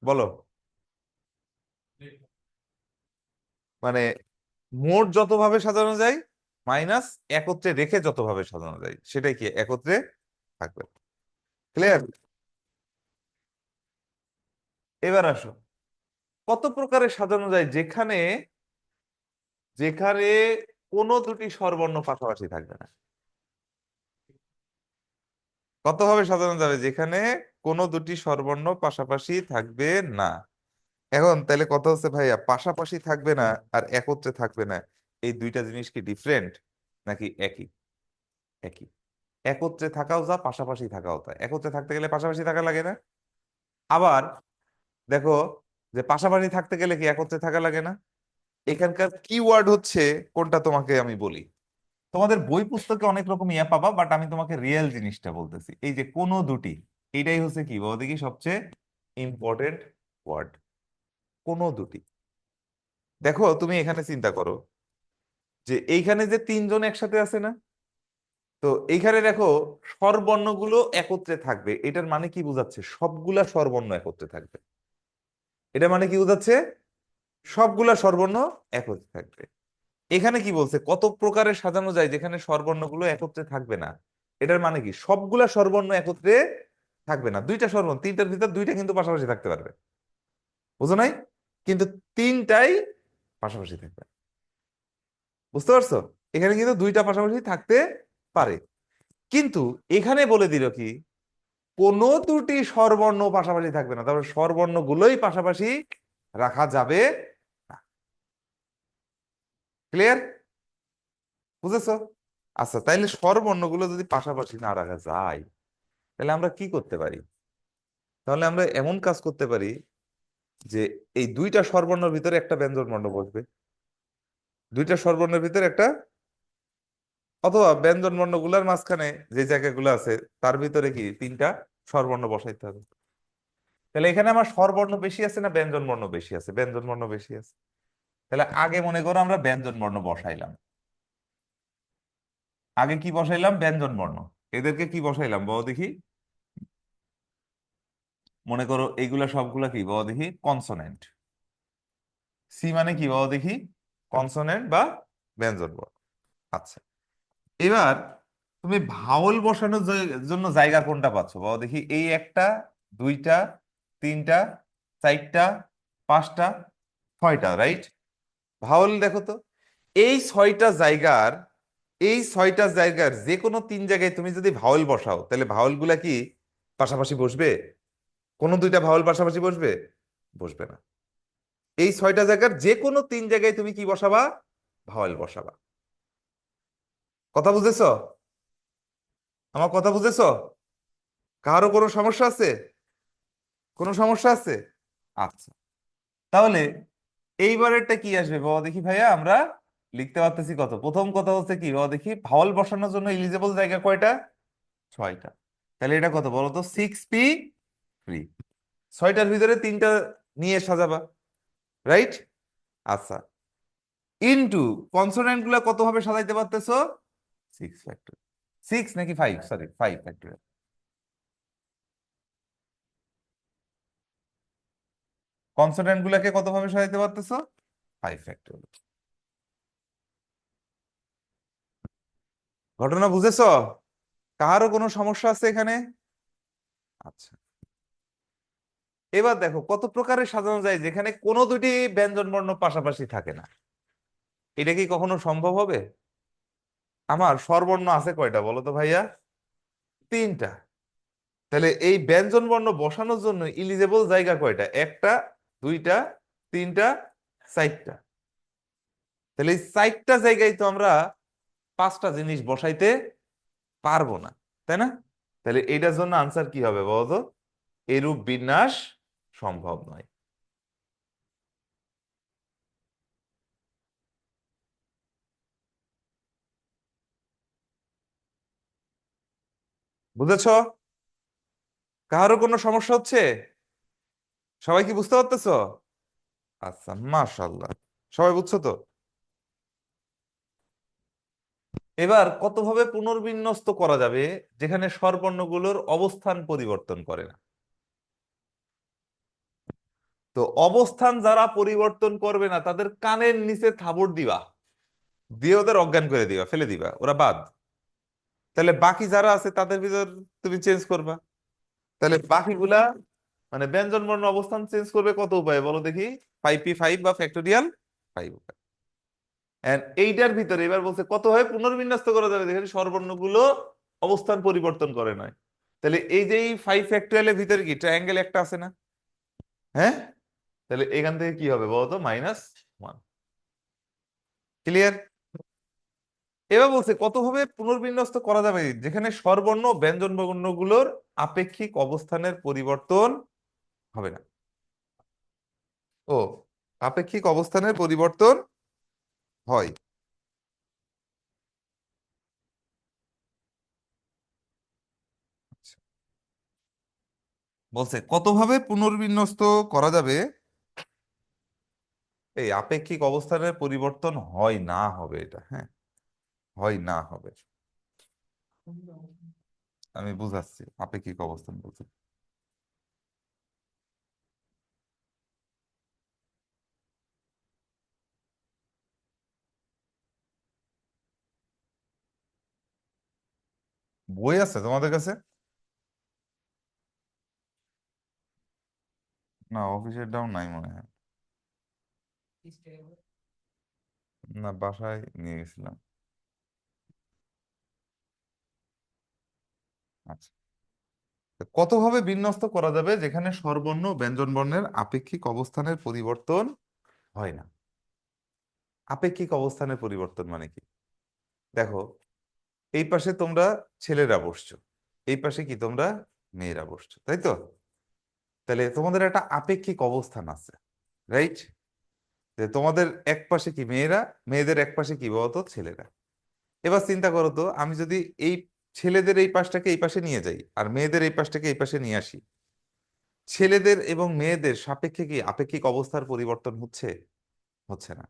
বলো। মানে মোট যতভাবে সাজানো যায় মাইনাস একত্রে রেখে যতভাবে সাজানো যায় সেটাই কি একত্রে থাকবে। ক্লিয়ার? এবার আসো, কত প্রকারে সাজানো যায় যেখানে যেখানে কোনো দুটি স্বরবর্ণ পাশাপাশি থাকবে না? কতভাবে সাজানো যাবে যেখানে কোনো দুটি স্বরবর্ণ পাশাপাশি থাকবে না? এখন তাহলে কথা হচ্ছে ভাইয়া, পাশাপাশি থাকবে না আর একত্রে থাকবে না, এই দুইটা জিনিস কি ডিফারেন্ট নাকি একই? একই। একত্রে থাকাও যা, পাশাপাশি থাকাও তা। একত্রে থাকতে গেলে পাশাপাশি থাকা লাগে না? আবার দেখো, যে পাশাপাশি থাকতে গেলে কি একত্রে থাকা লাগে না? এখানকার কিওয়ার্ড হচ্ছে কোনটা তোমাকে আমি বলি। তোমাদের বই পুস্তকে অনেক রকম ইয়া পাবা, বাট আমি তোমাকে রিয়েল জিনিসটা বলতেছি। এই যে কোনো দুটি, এইটাই হচ্ছে কি বলো দেখি সবচেয়ে ইম্পর্টেন্ট ওয়ার্ড। কোনো দুটি। দেখো তুমি এখানে চিন্তা করো যে এইখানে যে তিনজন একসাথে আছে না, তো এইখানে দেখো স্বরবর্ণগুলো একত্রে থাকবে, এটার মানে কি বোঝাচ্ছে? সবগুলা স্বরবর্ণ একত্রে থাকবে। এটা মানে কি বোঝাচ্ছে? সবগুলা স্বরবর্ণ একত্রে থাকবে। এখানে কি বলছে কত প্রকারে সাজানো যায় যেখানে স্বরবর্ণগুলো একত্রে থাকবে না? এটার মানে কি সবগুলা স্বরবর্ণ একত্রে থাকবে না, দুইটা স্বরবর্ণ, তিনটার ভিতর দুইটা কিন্তু পাশাপাশি থাকতে পারবে। বুঝো নাই? কিন্তু তিনটাই পাশাপাশি থাকবে। বুঝতে পারছো? এখানে কিন্তু দুইটা পাশাপাশি থাকতে পারে, কিন্তু এখানে বলে দিল কি কোনো দুটি স্বরবর্ণ পাশাপাশি থাকবে না, তারপরে স্বরবর্ণ গুলোই পাশাপাশি রাখা যাবে না। ক্লিয়ার? বুঝেছো? আচ্ছা, তাইলে স্বরবর্ণ গুলো যদি পাশাপাশি না রাখা যায় তাহলে আমরা কি করতে পারি? তাহলে আমরা এমন কাজ করতে পারি যে এই দুইটা স্বরবর্ণের ভিতরে একটা ব্যঞ্জন বর্ণ বসবে, দুইটা স্বরবর্ণের ভিতরে একটা, অথবা ব্যঞ্জন বর্ণ গুলার মাঝখানে যে জায়গাগুলো আছে তার ভিতরে কি তিনটা স্বরবর্ণ বসাইতে হবে। তাহলে এখানে আমার স্বরবর্ণ বেশি আছে না ব্যঞ্জন বর্ণ বেশি আছে? ব্যঞ্জন বর্ণ বেশি আছে। তাহলে আগে মনে করো আমরা ব্যঞ্জন বর্ণ বসাইলাম। আগে কি বসাইলাম? ব্যঞ্জন বর্ণ। এদেরকে কি বসাইলাম বলো দেখি। মনে করো এইগুলা সবগুলা কি বলো দেখি? কনসোনেন্ট। সি মানে কি বলো দেখি? কনসোনেন্ট বা ব্যঞ্জন বর্ণ। আচ্ছা, এবার তুমি ভাওয়াল বসানোর জন্য জায়গা কোনটা পাচ্ছ বলো দেখি? এই একটা, দুইটা, তিনটা, চারটা, পাঁচটা, ছয়টা, রাইট? ভাওয়াল দেখো তো, এই ছয়টা জায়গার, এই ছয়টা জায়গার যে কোনো তিন জায়গায় তুমি যদি ভাওয়াল বসাও তাহলে ভাওয়াল গুলা কি পাশাপাশি বসবে? কোনো দুইটা ভাওয়াল পাশাপাশি বসবে? বসবে না। এই ছয়টা জায়গার যে কোনো তিন জায়গায় তুমি কি বসাবা? ভাওয়াল বসাবা। কথা বুঝেছো? আমার কথা বুঝেছো? কারো কোনো সমস্যা আছে? কোনো সমস্যা আছে? আচ্ছা, তাহলে এইবারেরটা কি আসবে বাবা দেখি ভাইয়া? আমরা লিখতে পারতেছি কত? প্রথম কথা হচ্ছে কি বাবা দেখি, ভাওয়াল বসানোর জন্য এলিজেবল জায়গা কয়টা? ছয়টা। তাহলে এটা কত বলো তো? 6p3। ছয়টার ভিতরে তিনটা নিয়ে সাজাবা, রাইট? আচ্ছা, ইনটু কনসোনেন্ট গুলা কত ভাবে সাজাইতে পারতেছো? 6 ফ্যাক্টর। 6 নাকি 5, সরি 5 ফ্যাক্টর। কনসোনেন্ট গুলাকে কত ভাবে সাজাইতে পারতেছো? 5 ফ্যাক্টর। ঘটনা বুঝেছো? কারো কোনো সমস্যা আছে এখানে? আচ্ছা, এবার দেখো কত প্রকারে সাজানো যায় যেখানে কোনো দুটি ব্যঞ্জন বর্ণ পাশাপাশি থাকে না। এটা কি কখনো সম্ভব হবে? আমার স্বরবর্ণ আছে কয়টা বলো তো ভাইয়া? তিনটা। তাহলে এই ব্যঞ্জন বর্ণ বসানোর জন্য ইলিজেবল জায়গা কয়টা? একটা, দুইটা, তিনটা, চারটা। তাহলে এই চারটা জায়গায় তো আমরা পাঁচটা জিনিস বসাইতে পারবো না, তাই না? তাহলে এইটার জন্য আনসার কি হবে বলতো? এরূপ বিন্যাস সম্ভব নয়। বুঝেছো? কারো কোনো সমস্যা হচ্ছে? সবাই কি বুঝতে পারতেছো? আচ্ছা, মাশাআল্লাহ, সবাই বুঝছো তো? এবার কতভাবে পুনর্বিন্যস্ত করা যাবে যেখানে স্বরবর্ণগুলোর অবস্থান পরিবর্তন করে না? তো অবস্থান যারা পরিবর্তন করবে না তাদের কানের নিচে থাবড় দিবা, দিয়ে ওদের অজ্ঞান করে দিবা, ফেলে দিবা, ওরা বাদ। তাহলে বাকি যারা আছে তাদের ভিতর তুমি চেঞ্জ করবা। তাহলে বাকিগুলা মানে ব্যঞ্জন বর্ণ অবস্থান চেঞ্জ করবে কত উপায়ে বলো দেখি? 5p5 বা ফ্যাক্টোরিয়াল 5 উপায়। এন্ড এইটার ভিতরে এবার বলছে কতভাবে পুনর্বিন্যস্ত করা যাবে যেখানে স্বরবর্ণগুলো অবস্থান পরিবর্তন করে নয়। তাহলে এই যে এই 5 ফ্যাক্টোরিয়ালের ভিতরে কি ট্রায়াঙ্গেল একটা আছে না? হ্যাঁ, তাহলে এখান থেকে কি হবে বলতো? -1। ক্লিয়ার? এবার বলছে কতভাবে পুনর্বিন্যস্ত করা যাবে যেখানে স্বরবর্ণ ও ব্যঞ্জন বর্ণগুলোর আপেক্ষিক অবস্থানের পরিবর্তন হবে না। ও, আপেক্ষিক অবস্থানের পরিবর্তন হয়। আচ্ছা, বলছে কতভাবে পুনর্বিন্যস্ত করা যাবে, এই আপেক্ষিক অবস্থানের পরিবর্তন হয় না হবে, এটা হ্যাঁ, হয় না হবে। আমি বুঝাচ্ছি আপেক্ষিক অবস্থান বলছি। বই আছে তোমাদের কাছে? না, অফিসের ডাউন নাই মনে হয়। না, বাসায় নিয়ে গেছিলাম। আচ্ছা, তো কতভাবে বিন্যস্ত করা যাবে যেখানে স্বরবর্ণ ও ব্যঞ্জন বর্ণের আপেক্ষিক অবস্থানের পরিবর্তন হয় না? আপেক্ষিক অবস্থানের পরিবর্তন মানে কি? দেখো, এই পাশে তোমরা ছেলেরা বসছো, এই পাশে কি তোমরা মেয়েরা বসছো, তাই তো? তাহলে তোমাদের একটা আপেক্ষিক অবস্থান আছে, রাইট? যে তোমাদের এক পাশে কি মেয়েরা, মেয়েদের এক পাশে কি বলতো ছেলেরা। এবার চিন্তা করো তো, আমি যদি এই ছেলেদের এই পাশটাকে এই পাশে নিয়ে যাই আর মেয়েদের এই পাশটাকে এই পাশে নিয়ে আসি, ছেলেদের এবং মেয়েদের সাপেক্ষে কি আপেক্ষিক অবস্থার পরিবর্তন হচ্ছে? হচ্ছে না।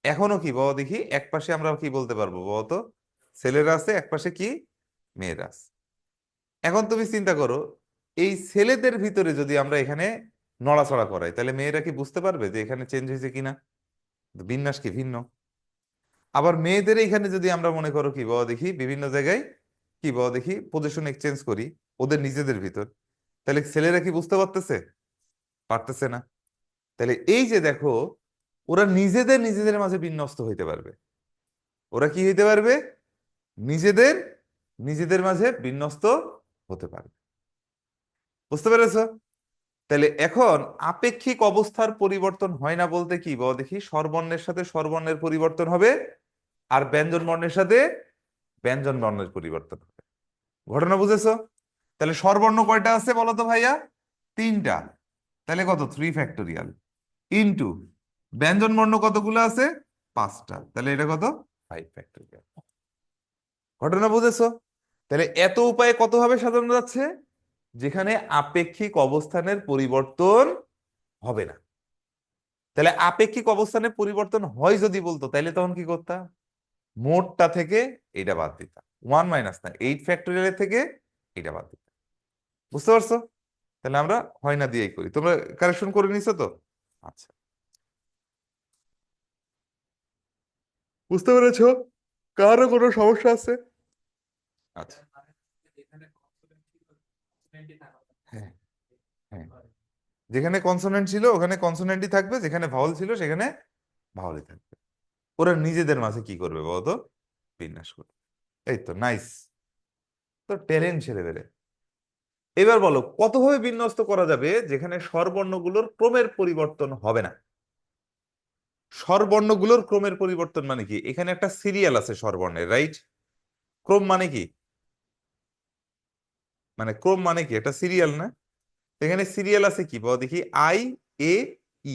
এখনো কি বাবা দেখি এক পাশে আমরা কি বলতে পারবো বাবা তো? ছেলেরা আছে, এক পাশে কি মেয়েরা আছে। এখন তুমি চিন্তা করো, এই ছেলেদের ভিতরে যদি আমরা এখানে নড়াচড়া করাই তাহলে মেয়েরা কি বুঝতে পারবে যে এখানে চেঞ্জ হয়েছে কিনা? বিন্যাস কি ভিন্ন? আবার মেয়েদের এখানে যদি আমরা মনে করো কি বাবা দেখি বিভিন্ন জায়গায় কি বাবা দেখি পজিশন এক্সচেঞ্জ করি ওদের নিজেদের ভিতর, তাহলে ছেলেরা কি বুঝতে পারতেছে? পারতেছে না। তাহলে এই যে দেখো, ওরা নিজেদের নিজেদের মাঝে বিন্যস্ত হইতে পারবে। ওরা কি হইতে পারবে? নিজেদের নিজেদের মাঝে বিন্যস্ত হতে পারবে। বুঝতে পেরেছো? তাহলে এখন আপেক্ষিক অবস্থার পরিবর্তন হয় না বলতে কি বাবা দেখি স্বরবর্ণের সাথে স্বরবর্ণের পরিবর্তন হবে, আর ব্যঞ্জন বর্ণের সাথে ব্যঞ্জন বর্ণের পরিবর্তন হবে। ঘটনা বুঝেছো? তাহলে স্বরবর্ণ কয়টা আছে বলো তো ভাইয়া? তিনটা। তাহলে কত? 3 ফ্যাক্টোরিয়াল ইনটু ব্যঞ্জন বর্ণ কতগুলো আছে? পাঁচটা। তাহলে এটা কত? 5 ফ্যাক্টোরিয়াল। ঘটনা বুঝেছো? তাহলে এত উপায়ে কত ভাবে সাজানো যাচ্ছে যেখানে আপেক্ষিক অবস্থানের পরিবর্তন হবে না। তাহলে আপেক্ষিক অবস্থানের পরিবর্তন হয় যদি বলতো তাহলে তখন কি করতাম? মোটটা থেকে এটা বাদ দিতাম, 1 - না 8 ফ্যাক্টোরিয়ালের থেকে এটা বাদ দিতাম। বুঝতে পারছো? তাহলে আমরা হয় না দিয়েই করি। তোমরা কারেকশন করে নিছো তো? আচ্ছা, বুঝতে পেরেছো? কারো কোনো সমস্যা আছে? আচ্ছা, হ্যাঁ, হ্যাঁ, যেখানে কনসোনেন্ট ছিল ওখানে কনসোনেন্টই থাকবে, যেখানে ভাওয়াল ছিল সেখানে ভাওয়ালই থাকবে। ওরা নিজেদের মাঝে কি করবে বলতো? বিন্যাস করবে। এই তো নাইস, তো ট্যালেন্ট ছেলেদের। এবার বলো কতভাবে বিন্যস্ত করা যাবে যেখানে স্বরবর্ণগুলোর ক্রমের পরিবর্তন হবে না? স্বরবর্ণগুলোর ক্রমের পরিবর্তন মানে কি? এখানে একটা সিরিয়াল আছে স্বরবর্ণের, রাইট? ক্রম মানে কি? মানে ক্রম মানে কি? একটা সিরিয়াল না? এখানে সিরিয়াল আছে কি বল দেখি, আই, এ,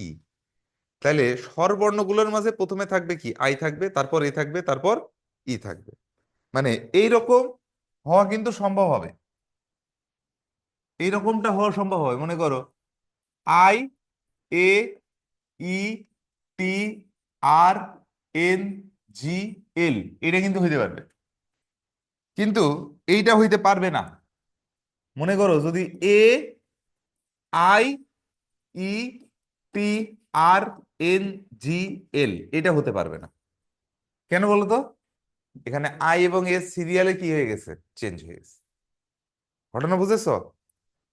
ই। তাহলে স্বরবর্ণগুলোর মাঝে প্রথমে থাকবে কি? আই থাকবে, তারপর এ থাকবে, তারপর ই থাকবে। মানে এইরকম হওয়া কিন্তু সম্ভব হবে। এইরকমটা হওয়া সম্ভব হবে, মনে করো I, A, E, T, R, N, জি, এল, এটা কিন্তু হইতে পারবে। কিন্তু এইটা হইতে পারবে না। মনে করো যদি এ, I, E, T, R, N, জি, এল, এটা হতে পারবে না। কেন বলো তো? এখানে আই এবং এস সিরিয়ালে কি হয়ে গেছে? চেঞ্জ হয়ে গেছে। ঘটনা বুঝেছো?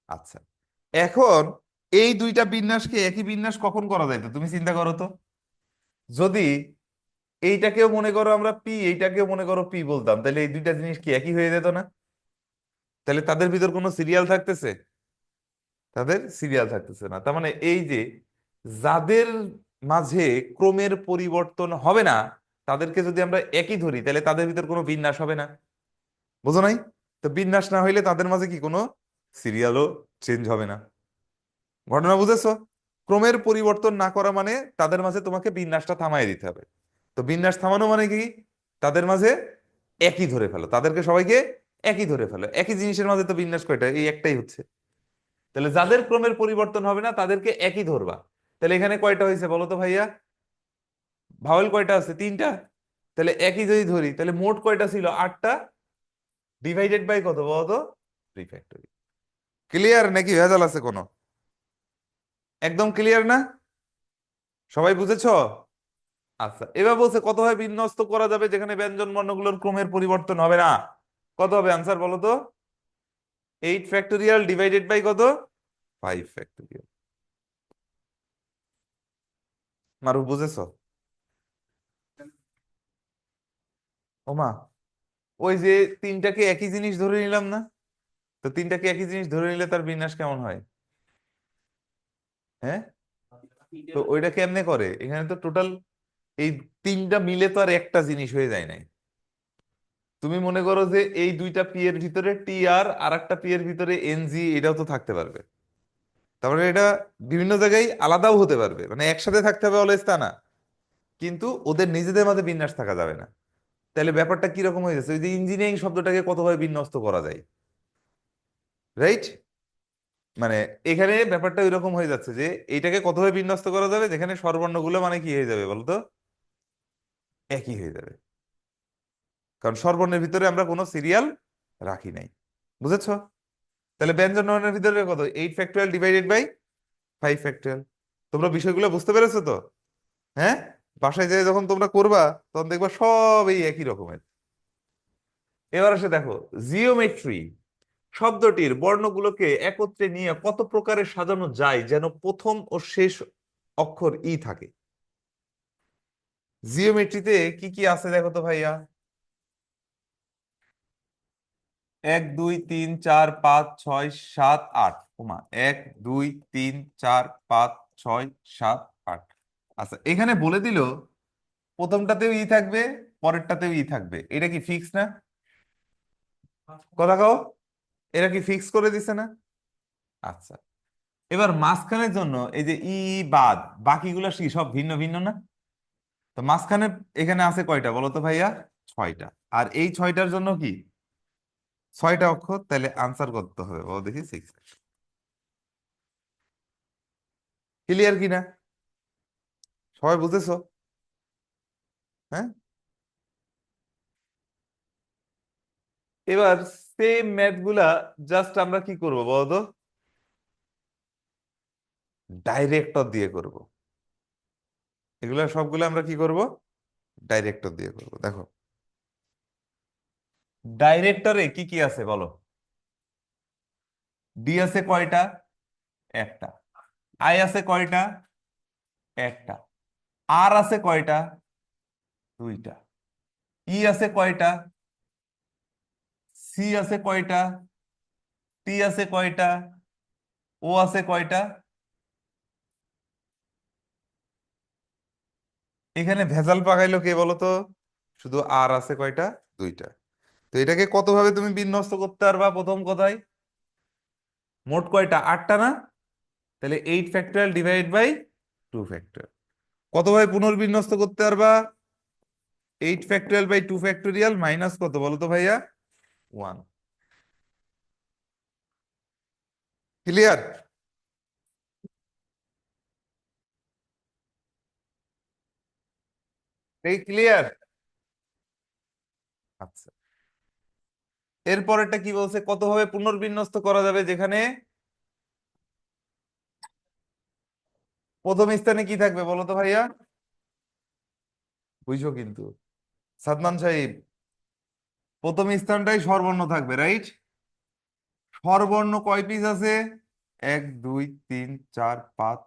আচ্ছা, এখন এই দুইটা বিন্যাসকে একই বিন্যাস কখন করা যায় তো তুমি চিন্তা করো তো। যদি এইটাকেও মনে করো আমরা পি, এইটাকেও মনে করো পি বলতাম, তাহলে এই দুইটা জিনিস কি একই হয়ে যেত না? তাহলে তাদের ভিতর কোনো সিরিয়াল থাকতেছে? তাদের সিরিয়াল থাকতেছে না। তার মানে এই যে যাদের মাঝে ক্রমের পরিবর্তন হবে না, তাদেরকে যদি আমরা একই ধরি তাহলে তাদের ভিতর কোনো বিন্যাস হবে না। বুঝো নাই? তো বিন্যাস না হইলে তাদের মাঝে কি কোনো সিরিয়ালও চেঞ্জ হবে না। ঘটনা বুঝেছো? ক্রমের পরিবর্তন না করা মানে তাদের মাঝে তোমাকে বিন্যাসটা থামাই দিতে হবে। তো বিন্যাস থামানো মানে কি? তাদের মাঝে একই ধরে ফেলো, তাদেরকে সবাইকে একই ধরে ফেলো। একই জিনিসের মাঝে তো বিন্যাস কয়টা? এই একটাই হচ্ছে। তাহলে যাদের ক্রমের পরিবর্তন হবে না তাদেরকে একই ধরবা। তাহলে এখানে কয়টা হয়েছে বলো তো ভাইয়া? ভাওয়েল কয়টা আছে? তিনটা। তাহলে একই যদি ধরি তাহলে মোট কয়টা ছিল? আটটা। ডিভাইডেড বাই কত বলো তো? 3 ফ্যাক্টরি। ক্লিয়ার নাকি ভেজাল আছে কোনো? একদম ক্লিয়ার না? সবাই বুঝেছো? আচ্ছা, এবার বলছে কতভাবে বিন্যস্ত করা যাবে যেখানে ব্যঞ্জন বর্ণগুলোর ক্রমের পরিবর্তন হবে না। কত হবে আনসার বলো তো? 8 ফ্যাক্টোরিয়াল ডিভাইডেড বাই কত? 5 ফ্যাক্টোরিয়াল। মারুফ বুঝেছো? ওমা, ওই যে তিনটাকে একই জিনিস ধরে নিলাম না? তো তিনটাকে একই জিনিস ধরে নিলে তার বিন্যাস কেমন হয়? হ্যাঁ, তো ওইটা কেমনে করে? এখানে তো টোটাল এই তিনটা মিলে তো আর একটা জিনিস হয়ে যায় নাই। তুমি মনে করো যে এই দুইটা পি এর ভিতরে টি আর একটা পি এর ভিতরে এনজি, এটাও তো থাকতে পারবে। তারপরে এটা বিভিন্ন জায়গায় আলাদাও হতে পারবে, মানে একসাথে থাকতে হবে অলওয়েজ তা না। কিন্তু ওদের নিজেদের মাঝে বিন্যাস থাকা যাবে না। তাহলে ব্যাপারটা কিরকম হয়ে যাচ্ছে? ওই যে ইঞ্জিনিয়ারিং শব্দটাকে কতভাবে বিন্যস্ত করা যায়, রাইট? মানে এখানে ব্যাপারটা ওইরকম হয়ে যাচ্ছে যে এইটাকে কতভাবে বিন্যস্ত করা যাবে যেখানে স্বরবর্ণগুলো মানে কি হয়ে যাবে বলতো? একই হয়ে যাবে। কারণ স্বরবর্ণের ভিতরে আমরা কোনো সিরিয়াল রাখি নাই। বুঝেছো? তাহলে ব্যঞ্জন বর্ণের ভিতরে কত? 8 ফ্যাক্টোরিয়াল ডিভাইডেড বাই 5 ফ্যাক্টোরিয়াল। তোমরা বিষয়গুলো বুঝতে পেরেছো তো? হ্যাঁ, বাসায় যেয়ে যখন তোমরা করবা তখন দেখবা সব এই একই রকমের। এবার আসে দেখো, জিওমেট্রি শব্দটির বর্ণগুলোকে একত্রে নিয়ে কত প্রকারে সাজানো যায় যেন প্রথম ও শেষ অক্ষর ই থাকে? জিওমেট্রিতে কি কি আছে দেখো তো ভাইয়া। 1 2 3 4 5 6 7 8। ওমা, 1 2 3 4 5 6 7 8। আচ্ছা, এখানে বলে দিল প্রথমটাতেও ই থাকবে, পরেরটাতেও ই থাকবে, এটা কি ফিক্স না? কথা কও, এরা কি ফিক্স করে দিছে না? আচ্ছা, এবার মাঝখানের জন্য এই যে ই বাদ বাকিগুলো কি সব ভিন্ন ভিন্ন না? তো মাঝখানে এখানে আছে কয়টা বলো তো ভাইয়া? 6টা। আর এই 6টার জন্য কি 6টা অক্ষর, তাহলে আনসার করতে হবে বলো দেখি 6। ক্লিয়ার কিনা? সবাই বুঝেছো? হ্যাঁ, এবার সেম ম্যাথ গুলা জাস্ট আমরা কি করব বলতো? ডাইরেক্টর দিয়ে করব। এগুলা সবগুলো আমরা কি করব? ডাইরেক্টর দিয়ে করব। দেখো ডাইরেক্টরে কি কি আছে বলো? ডি আছে কয়টা? একটা। আই আছে কয়টা? একটা। আর আছে কয়টা? দুইটা। ই আছে কয়টা? সি আছে কয়টা? টি আছে কয়টা, ও আছে কয়টা? এখানে ভেজাল পাকাইলো কে বলো তো? শুধু আর আছে কয়টা? দুইটা। তো এটাকে কত ভাবে তুমি বিন্যস্ত করতে পারবা প্রথম কথায়? মোট কয়টা? আটটা না? তাহলে 8 ফ্যাক্টরিয়াল ডিভাইড বাই 2 ফ্যাক্টরিয়াল। কত ভাবে পুনর্বিন্যস্ত করতে পারবা? 8 ফ্যাক্টরিয়াল বাই 2 ফ্যাক্টরিয়াল মাইনাস কত বলো তো ভাইয়া? 1। ক্লিয়ার? এই ক্লিয়ার? আচ্ছা, এরপরেরটা কি বলছে? কত ভাবে পুনর্বিন্যস্ত করা যাবে যেখানে প্রথম স্থানে কি থাকবে বলো তো ভাইয়া? বুঝছো কিন্তু সাদমান সাহেব, প্রথম স্থানটাই স্বরবর্ণ থাকবে, রাইট? স্বরবর্ণ কয় পিস আছে? 1 2 3 4 5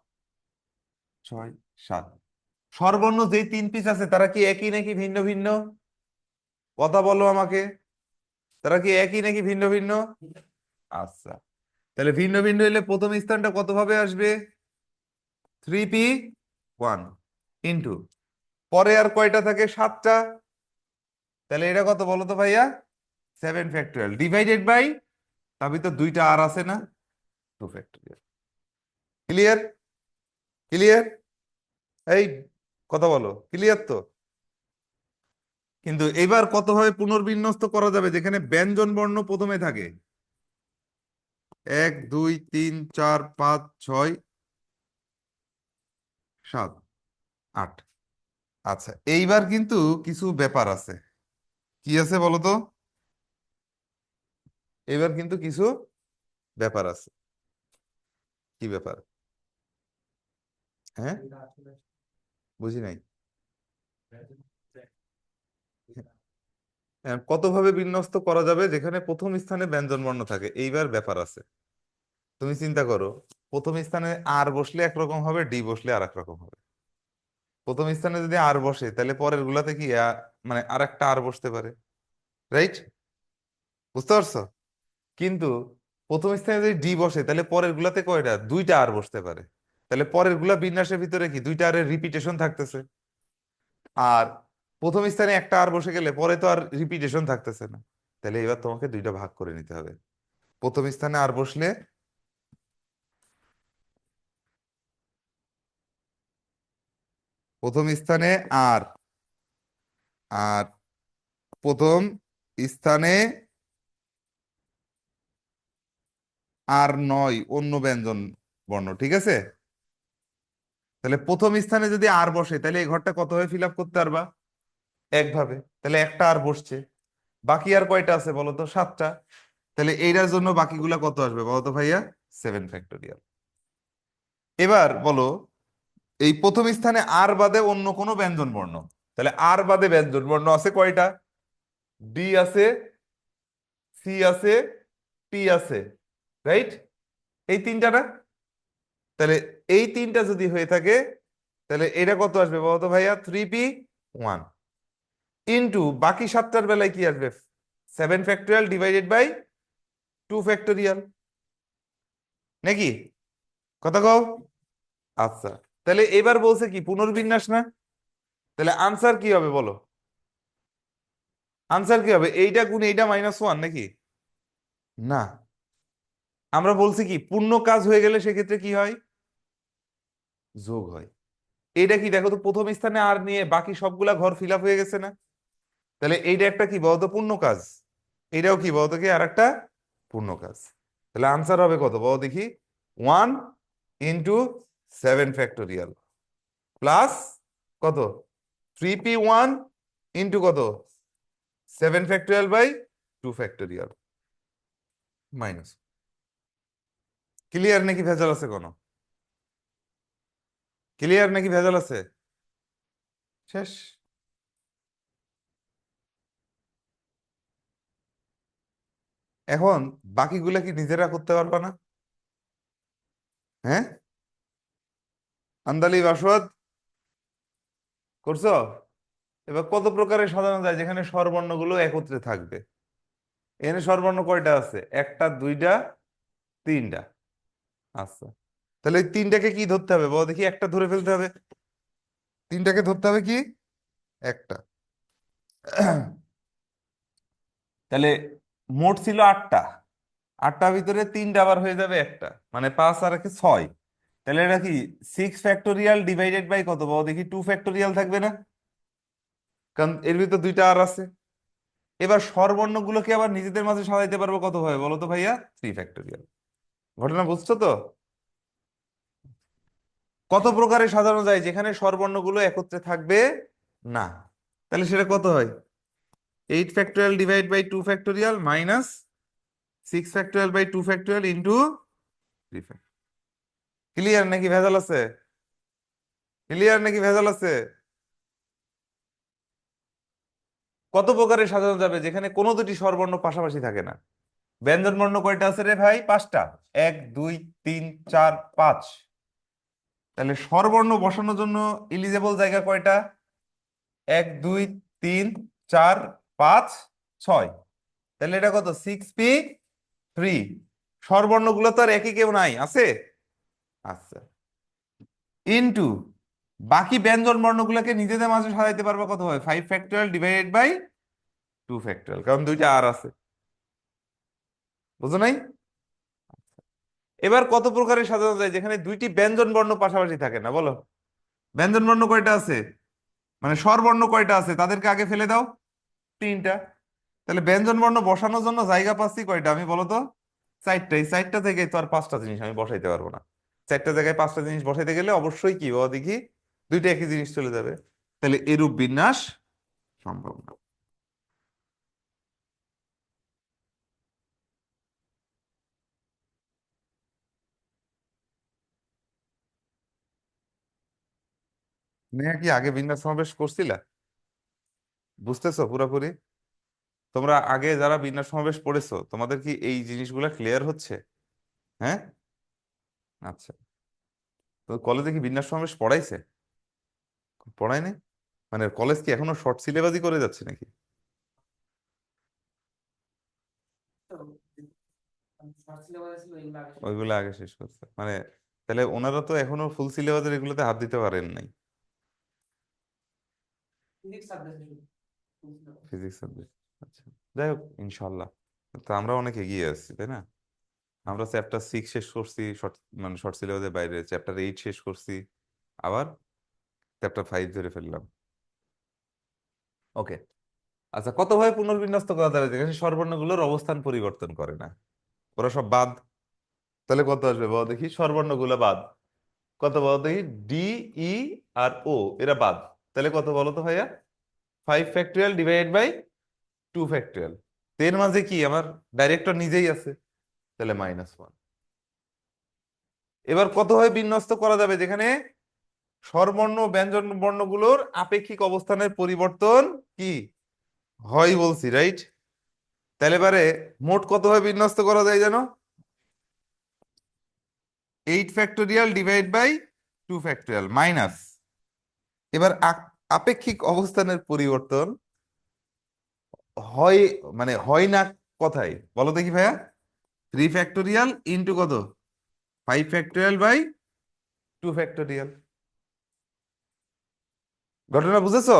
6 7। স্বরবর্ণ যেই 3 পিস আছে তারা কি একই নাকি ভিন্ন ভিন্ন? কথা বলো আমাকে। তারা কি একই নাকি ভিন্ন ভিন্ন? আচ্ছা, তাহলে ভিন্ন ভিন্ন হলে প্রথম স্থানটা কত ভাবে আসবে? 3p1 ইন্টু, পরে আর কয়টা থাকে? 7টা। তাহলে এটা কত বলো তো ভাইয়া? 7 ফ্যাক্টরিয়াল ডিভাইডেড বাই, তার ভিতর দুইটা আর আছে না? 2 ফ্যাক্টরিয়াল। ক্লিয়ার? ক্লিয়ার? এই কথা বলো, ক্লিয়ার তো? কিন্তু এবার কত ভাবে পুনর্বিন্যস্ত করা যাবে যেখানে ব্যঞ্জন বর্ণ প্রথমে থাকে? 1 2 3 4 5 6 7 8। আচ্ছা, এইবার কিন্তু কিছু ব্যাপার আছে। কি আছে বলো তো? এবার কিন্তু কিছু ব্যাপার আছে। কি ব্যাপার? হ্যাঁ, বুঝি নাই। হ্যাঁ, কত ভাবে বিন্যস্ত করা যাবে যেখানে প্রথম স্থানে ব্যঞ্জন বর্ণ থাকে? এইবার ব্যাপার আছে। তুমি চিন্তা করো, প্রথম স্থানে আর বসলে একরকম হবে, ডি বসলে আর এক রকম হবে। প্রথম স্থানে যদি আর বসে তাহলে পরের গুলাতে কি মানে আর একটা আর বসতে পারে, রাইট? বুঝতে পারছো? কিন্তু প্রথম স্থানে যদি ডি বসে তাহলে পরের গুলাতে কয়টা? দুইটা আর বসতে পারে। তাহলে পরের গুলা বিন্যাসের ভিতরে কি দুইটা আর রিপিটেশন থাকতেছে। আর প্রথম স্থানে একটা আর বসে গেলে পরে তো আর রিপিটেশন থাকতেছে না। তাহলে এবার তোমাকে দুইটা ভাগ করে নিতে হবে। প্রথম স্থানে আর বসলে, প্রথম স্থানে আর, আর প্রথম স্থানে আর নয় অন্য ব্যঞ্জন বর্ণ, ঠিক আছে? তাহলে প্রথম স্থানে যদি আর বসে তাহলে এই ঘরটা কত ভাবে ফিল আপ করতে পারবা? একভাবে। তাহলে একটা আর বসছে, বাকি আর কয়টা আছে বলো তো? 7টা। তাহলে এইটার জন্য বাকিগুলা কত আসবে বলো তো ভাইয়া? 7 ফ্যাক্টরিয়াল। এবার বলো, এই প্রথম স্থানে আর বাদে অন্য কোনো ব্যঞ্জন বর্ণ, তাহলে আর বাদে ব্যঞ্জন বর্ণ আছে কয়টা? ডি আছে, সি আছে, পি আছে, রাইট? এই তিনটা না? তাহলে এই তিনটা যদি হয়ে থাকে তাহলে এটা কত আসবে বলতো ভাইয়া? 3p1 ইন্টু বাকি 7টার বেলায় কি আসবে? 7 ফ্যাক্টরিয়াল ডিভাইডেড বাই 2 ফ্যাক্টরিয়াল, নাকি? কথা কও। আচ্ছা, তাহলে এবার বলছে কি পুনর্বিন্যাস না? তাহলে আনসার কি হবে বলো? আনসার কি হবে? এইটা গুণ এইটা -1 নাকি? না, আমরা বলছি কি পূর্ণ কাজ হয়ে গেলে সেক্ষেত্রে কি হয়? যোগ হয়। এইটা কি দেখো তো, প্রথম স্থানে আর নিয়ে বাকি সবগুলা ঘর ফিল আপ হয়ে গেছে না? তাহলে এইটা একটা কি বলতো? পূর্ণ কাজ। এটাও কি বলতো? কি আর একটা পূর্ণ কাজ। তাহলে আনসার হবে কত বলো দেখি? 1 × 7 ফ্যাক্টরিয়াল প্লাস কত? 3p1 ইন্টু কত? 7 factorial by 2 factorial minus. Clear নাকি ভেজাল আছে কোনো? ক্লিয়ার নাকি ভেজাল আছে? শেষ। এখন বাকিগুলা কি নিজেরা করতে পারবা না? হ্যাঁ, আন্দালি বাসদ করছো? এবার কত প্রকারে সাজানো যায় যেখানে স্বরবর্ণগুলো একত্রে থাকবে? এখানে স্বরবর্ণ কয়টা আছে? একটা, দুইটা, তিনটা। আচ্ছা, তাহলে এই তিনটাকে কি ধরতে হবে বলো দেখি, একটা ধরে ফেলতে হবে। তিনটাকে ধরতে হবে কি, একটা। তাহলে মোট ছিল আটটা, আটটার ভিতরে তিনটা আবার হয়ে যাবে একটা, মানে পাঁচ আর একে ছয়। তাহলে এটা কি 6 ফ্যাক্টোরিয়াল ডিভাইডেড বাই কত বলো দেখি, 2 ফ্যাক্টোরিয়াল থাকবে না? কারণ এর ভিতর দুইটা আর আছে। এবার স্বরবর্ণগুলোকে আবার নিজেদের মাঝে সাজাইতে পারবো কত হয় বলো তো ভাইয়া, 3 ফ্যাক্টোরিয়াল। ঘটনা বুঝছো তো? কত প্রকারে সাজানো যায় যেখানে স্বরবর্ণগুলো একত্রে থাকবে না? তাহলে সেটা কত হয়, 8 factorial divide by 2 factorial minus 6 factorial by 2 factorial into 3 factorial. Clear নাকি ভেজাল আছে? ক্লিয়ার নাকি ভেজাল আছে? কত প্রকারে সাজানো যাবে যেখানে কোনো দুটি স্বরবর্ণ পাশাপাশি থাকে না? ব্যঞ্জন বর্ণ কয়টা আছে রে ভাই, পাঁচটা। এক, দুই, তিন, চার, পাঁচ। তাহলে স্বরবর্ণ বসানোর জন্য ইলিজেবল জায়গা কয়টা? এক, দুই, তিন, চার, পাঁচ, ছয়। তাহলে এটা কত, 6p3। স্বরবর্ণগুলো তো আর একই কেউ নাই, আছে? আচ্ছা, ইনটু বাকি ব্যঞ্জন বর্ণগুলোকে নিজেদের মাঝে সাজাইতে পারবো কত হয়, 5 ফ্যাক্টোরিয়াল ডিভাইডেড বাই 2 ফ্যাক্টোরিয়াল, কারণ দুইটা আর আছে। বুঝো নাই? এবার কত প্রকারে সাজানো যায় যেখানে দুইটি ব্যঞ্জন বর্ণ পাশাপাশি থাকে না বলো? ব্যঞ্জন বর্ণ কয়টা আছে, মানে স্বরবর্ণ কয়টা আছে, তাদেরকে আগে ফেলে দাও। তিনটা। তাহলে ব্যঞ্জন বর্ণ বসানোর জন্য জায়গা পাচ্ছি কয়টা আমি বলো তো? চারটা। এই চারটা থেকে তো আর পাঁচটা জিনিস আমি বসাইতে পারবো না। চারটা জায়গায় পাঁচটা জিনিস বসাইতে গেলে অবশ্যই কি বাবা দেখি, দুইটা একই জিনিস চলে যাবে। তাহলে এরূপ বিন্যাস সম্ভব না। নেহা কি আগে বিন্যাস সমাবেশ করছিলা? বুঝতেছো পুরোপুরি? তোমরা আগে যারা বিন্যাস সমাবেশ পড়েছো তোমাদের কি এই জিনিসগুলো ক্লিয়ার হচ্ছে? হ্যাঁ। আচ্ছা, তো কলেজে কি বিন্যাস সমাবেশ পড়াইছে? পড়ায়নি? মানে কলেজ কি এখনো শর্ট সিলেবাসই করে যাচ্ছে নাকি? ওইগুলো আগে শেষ করছে মানে? তাহলে ওনারা তো এখনো ফুল সিলেবাসের এগুলোতে হাত দিতে পারেন নাই। Physics subject. আচ্ছা, যাই হোক ইনশাল্লাহ। তো আমরা অনেক এগিয়ে আসছি তাই না? আমরা চ্যাপ্টার 6 শেষ করছি, শর্ট মানে শর্ট সিলেবাসের বাইরে। চ্যাপ্টার 8 শেষ করছি, আবার চ্যাপ্টার 5 ধরে ফেললাম। ওকে। আচ্ছা, কতভাবে পুনর্বিন্যস্ত করা যাবে যেখানে স্বরবর্ণগুলোর অবস্থান পরিবর্তন করে না? ওরা সব বাদ। তাহলে কত আসবে বলো দেখি, স্বরবর্ণগুলো বাদ। কত বলো দেখি, ডি, ই আর ও, এরা বাদ। তাহলে কত বলো তো ভাইয়া, 5 ফ্যাক্টোরিয়াল ডিভাইডেড বাই 2 ফ্যাক্টোরিয়াল। এর মাঝে কি আমার ডাইরেক্টর নিজেই আছে, তাহলে -1। এবার কত ভাবে বিন্যস্ত করা যাবে যেখানে স্বরবর্ণ ও ব্যঞ্জন বর্ণগুলোর আপেক্ষিক অবস্থানের পরিবর্তন কি হয় বলছি, রাইট? তাহলে এবারে মোট কত ভাবে বিন্যস্ত করা যায় জানো? 8 factorial divide by 2 factorial minus, এবার আপেক্ষিক অবস্থানের পরিবর্তন হয়, মানে হয় না কথাই বলো দেখি ভাইয়া, 3 ফ্যাক্টোরিয়াল ইন্টু কত, 5 ফ্যাক্টোরিয়াল বাই 2 ফ্যাক্টোরিয়াল। ঘটনা বুঝেছো?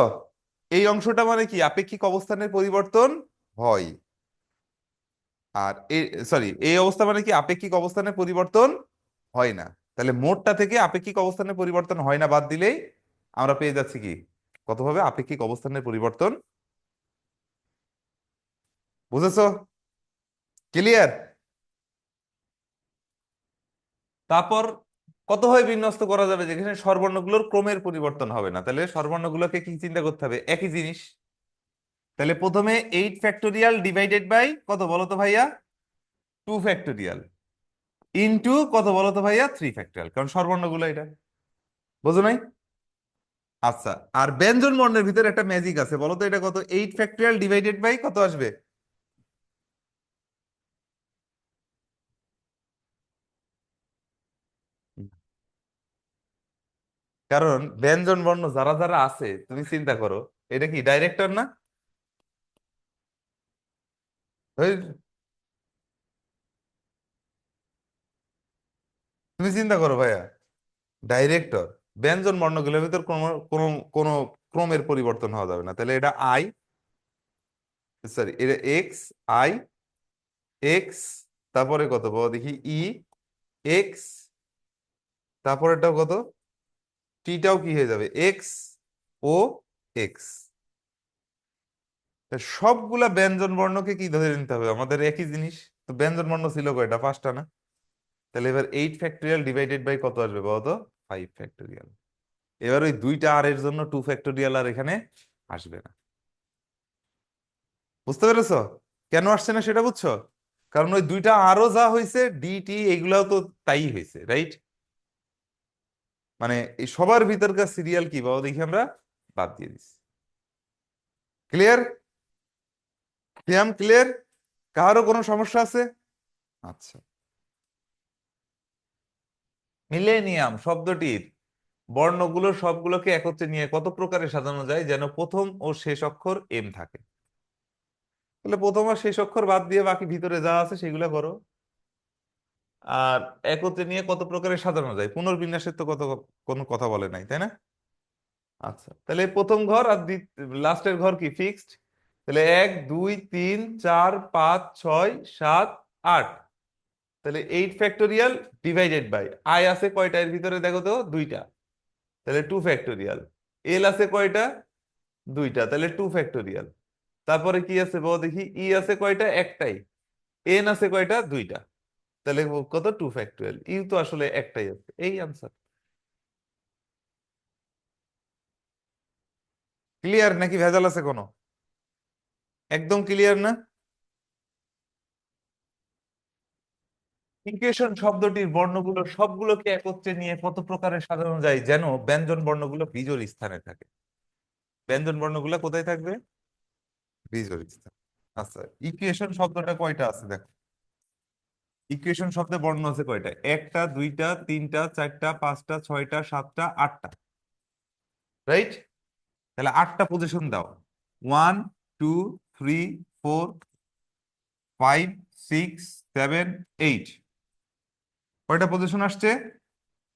এই অংশটা মানে কি, আপেক্ষিক অবস্থানের পরিবর্তন হয়। আর সরি, এই অবস্থা মানে কি, আপেক্ষিক অবস্থানের পরিবর্তন হয় না। তাহলে মোটটা থেকে আপেক্ষিক অবস্থানের পরিবর্তন হয় না বাদ দিলেই আমরা পেয়ে যাচ্ছি কি, কত ভাবে আপেক্ষিক অবস্থানের পরিবর্তন। বুঝেছো? ক্লিয়ার? তারপর কতভাবে বিন্যস্ত করা যাবে যেখানে স্বরবর্ণগুলোর ক্রমের পরিবর্তন হবে না? তাহলে স্বরবর্ণগুলোকে কি চিন্তা করতে হবে, একই জিনিস। তাহলে প্রথমে 8 ফ্যাক্টোরিয়াল ডিভাইডেড বাই কত বলো তো ভাইয়া, 2 ফ্যাক্টোরিয়াল ইন্টু কত বলো তো ভাইয়া, 3 ফ্যাক্টোরিয়াল, কারণ স্বরবর্ণগুলো এটা। বুঝো নাই? আচ্ছা, আর ব্যঞ্জন বর্ণের ভিতরে একটা ম্যাজিক আছে, বলো তো এটা কত, 8 ফ্যাক্টোরিয়াল ডিভাইডেড বাই কত আসবে? কারণ ব্যঞ্জন বর্ণ যারা যারা আছে তুমি চিন্তা করো, এটা কি ডাইরেক্টর না? ওই তুমি চিন্তা করো ভাইয়া, ডাইরেক্টর, ব্যঞ্জন বর্ণগুলোর ভিতর কোনো কোনো কোনো ক্রমের পরিবর্তন হওয়া যাবে না, তাহলে এটা আই, সরি এটা এক্স, আই এক্স, তারপরে কত বলো দেখি, ই এক্স, তারপরেটাও কত, টিটাও কি হয়ে যাবে, এক্স ও এক্স। সবগুলা ব্যঞ্জন বর্ণকে কি ধরে নিতে হবে আমাদের, একই জিনিস। তো ব্যঞ্জন বর্ণ ছিল কয়টা, পাঁচটা না? তাহলে এবার 8 ফ্যাক্টোরিয়াল ডিভাইডেড বাই কত আসবে বলতো, 5 ফ্যাক্টোরিয়াল। এবার ওই দুইটা আর এর জন্য 2 ফ্যাক্টোরিয়াল আর এখানে আসবে না। বুঝতে পেরেছো কেন আসছে না সেটা, বুঝছো? কারণ ওই দুইটা আরো যা হয়েছে ডিটি এগুলাও তো তাই হয়েছে, রাইট? মানে এই সবার ভিতরকার সিরিয়াল কি বাবা দেখি আমরা বাদ দিয়ে দিচ্ছি। ক্লিয়ার? ক্লিয়ার? কারো কোনো সমস্যা আছে? আচ্ছা। মিলেনিয়াম শব্দটির বর্ণগুলো সবগুলোকে একত্রে নিয়ে কত প্রকারে সাজানো যায় যেন প্রথম ও শেষ অক্ষর এম থাকে? তাহলে প্রথম আর শেষ অক্ষর বাদ দিয়ে বাকি ভিতরে যা আছে সেগুলো করো। আর একত্রে নিয়ে কত প্রকারে সাজানো যায়, পুনর্বিন্যাসের তো কত, কোনো কথা বলে নাই, তাই না? আচ্ছা, তাহলে প্রথম ঘর আর লাস্টের ঘর কি ফিক্সড? তাহলে 1 2 3 4 5 6 7 8। তাহলে 8 ফ্যাক্টোরিয়াল ডিভাইডেড বাই আই আছে কয়টা এর ভিতরে দেখো তো, দুইটা, তাহলে 2 ফ্যাক্টোরিয়াল। এল আছে কয়টা, দুইটা, তাহলে 2 ফ্যাক্টোরিয়াল। তারপরে কি আছে বলো দেখি, ই আছে কয়টা, একটাই। এন আছে কয়টা, দুইটা, তাহলে কত, 2 ফ্যাক্টোরিয়াল। ইউ তো আসলে একটাই আছে, এই আনসার। ক্লিয়ার নাকি ভেজাল আছে কোনো? একদম ক্লিয়ার না? ইকুয়েশন শব্দটির বর্ণগুলো সবগুলোকে একত্রে নিয়ে কত প্রকারে সাজানো যায় যেন ব্যঞ্জন বর্ণগুলো বিজোড় স্থানে থাকে? ব্যঞ্জন বর্ণগুলো কোথায় থাকবে, বিজোড় স্থান। আচ্ছা, ইকুয়েশন শব্দটা কয়টা আছে দেখো, ইকুয়েশন শব্দে বর্ণ আছে কয়টা, একটা, দুইটা, তিনটা, চারটা, পাঁচটা, ছয়টা, সাতটা, আটটা, রাইট? তাহলে 8টা পজিশন দাও, 1 2 3 4 5 6 7 8। কয়টা পজিশন আসছে,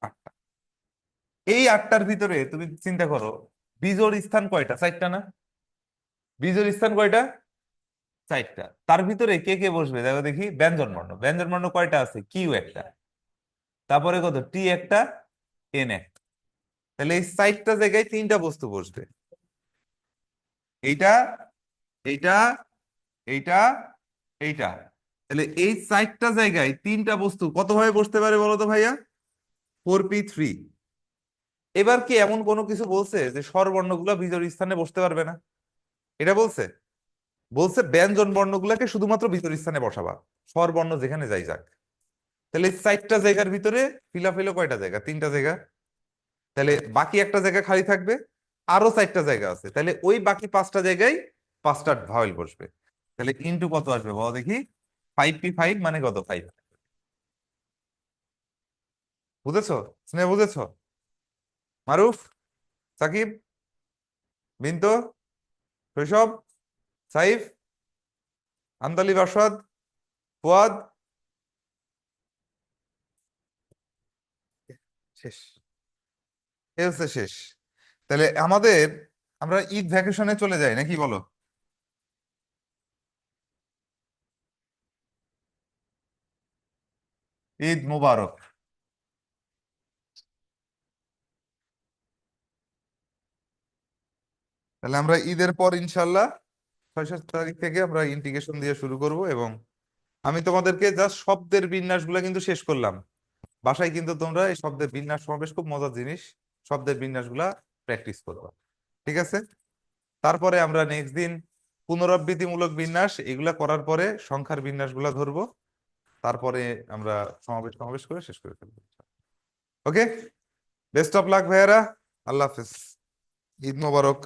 8টা। এই 8টার ভিতরে তুমি চিন্তা করো, বিজোড় স্থান কয়টা, 4টা না? বিজোড় স্থান কয়টা, 4টা। তার ভিতরে কে কে বসবে দেখো দেখি, ব্যঞ্জন বর্ণ, ব্যঞ্জন বর্ণ কয়টা আছে, কিউ একটা, তারপরে কত, টি একটা, এন একটা। তাহলে এই 4টা জায়গায় 3টা বস্তু বসবে, এইটা, এইটা, এইটা, এইটা। তাহলে এই 4টা জায়গায় 3টা বস্তু কত ভাবে বসতে পারে বলো তো ভাইয়া, 4p3। এবার কি এমন কোনো কিছু বলছে যে স্বরবর্ণগুলো বিজোড় স্থানে বসতে পারবে না? এটা বলছে? বলছে ব্যঞ্জন বর্ণগুলোকে শুধুমাত্র বিজোড় স্থানে বসাবা, স্বরবর্ণ যেখানে যাই যাক। তাহলে এই 4টা জায়গার ভিতরে ফিলাফিল কয়টা জায়গা, 3টা জায়গা। তাহলে বাকি একটা জায়গা খালি থাকবে, আরো 4টা জায়গা আছে, তাহলে ওই বাকি 5টা জায়গায় 5টা ভাওয়েল বসবে। তাহলে ইনটু কত আসবে বলো দেখি, 5p5 মানে কত, 5। বুঝেছো? স্নেহ বুঝেছো? মারুফ, সাকিব, বিন্তু, শৈশব, সাইফ, আন্দালি, বাসাদ, ফুয়াদ, শেষ। এ হচ্ছে শেষ। তাহলে আমাদের, আমরা ঈদ ভ্যাকেশনে চলে যাই নাকি বলো? ঈদ মুবারক। তাহলে আমরা ঈদের পর ইনশাল্লাহ 6 7 তারিখ থেকে আমরা ইন্টিগ্রেশন দিয়ে শুরু করব। এবং আমি তোমাদেরকে জাস্ট শব্দের বিন্যাসগুলো কিন্তু শেষ করলাম। বাসায় কিন্তু তোমরা এই শব্দের বিন্যাস সমাবেশ, খুব মজার জিনিস, শব্দের বিন্যাসগুলা প্র্যাকটিস করবা, ঠিক আছে? তারপরে আমরা নেক্সট দিন পুনরাবৃত্তিমূলক বিন্যাস এগুলা করার পরে সংখ্যার বিন্যাসগুলা ধরবো। তারপরে আমরা সমাবেশ সমাবেশ করে শেষ করে ফেলবো। ওকে, বেস্ট অফ লাক ভাইয়ারা, আল্লাহ হাফেজ, ঈদ মোবারক।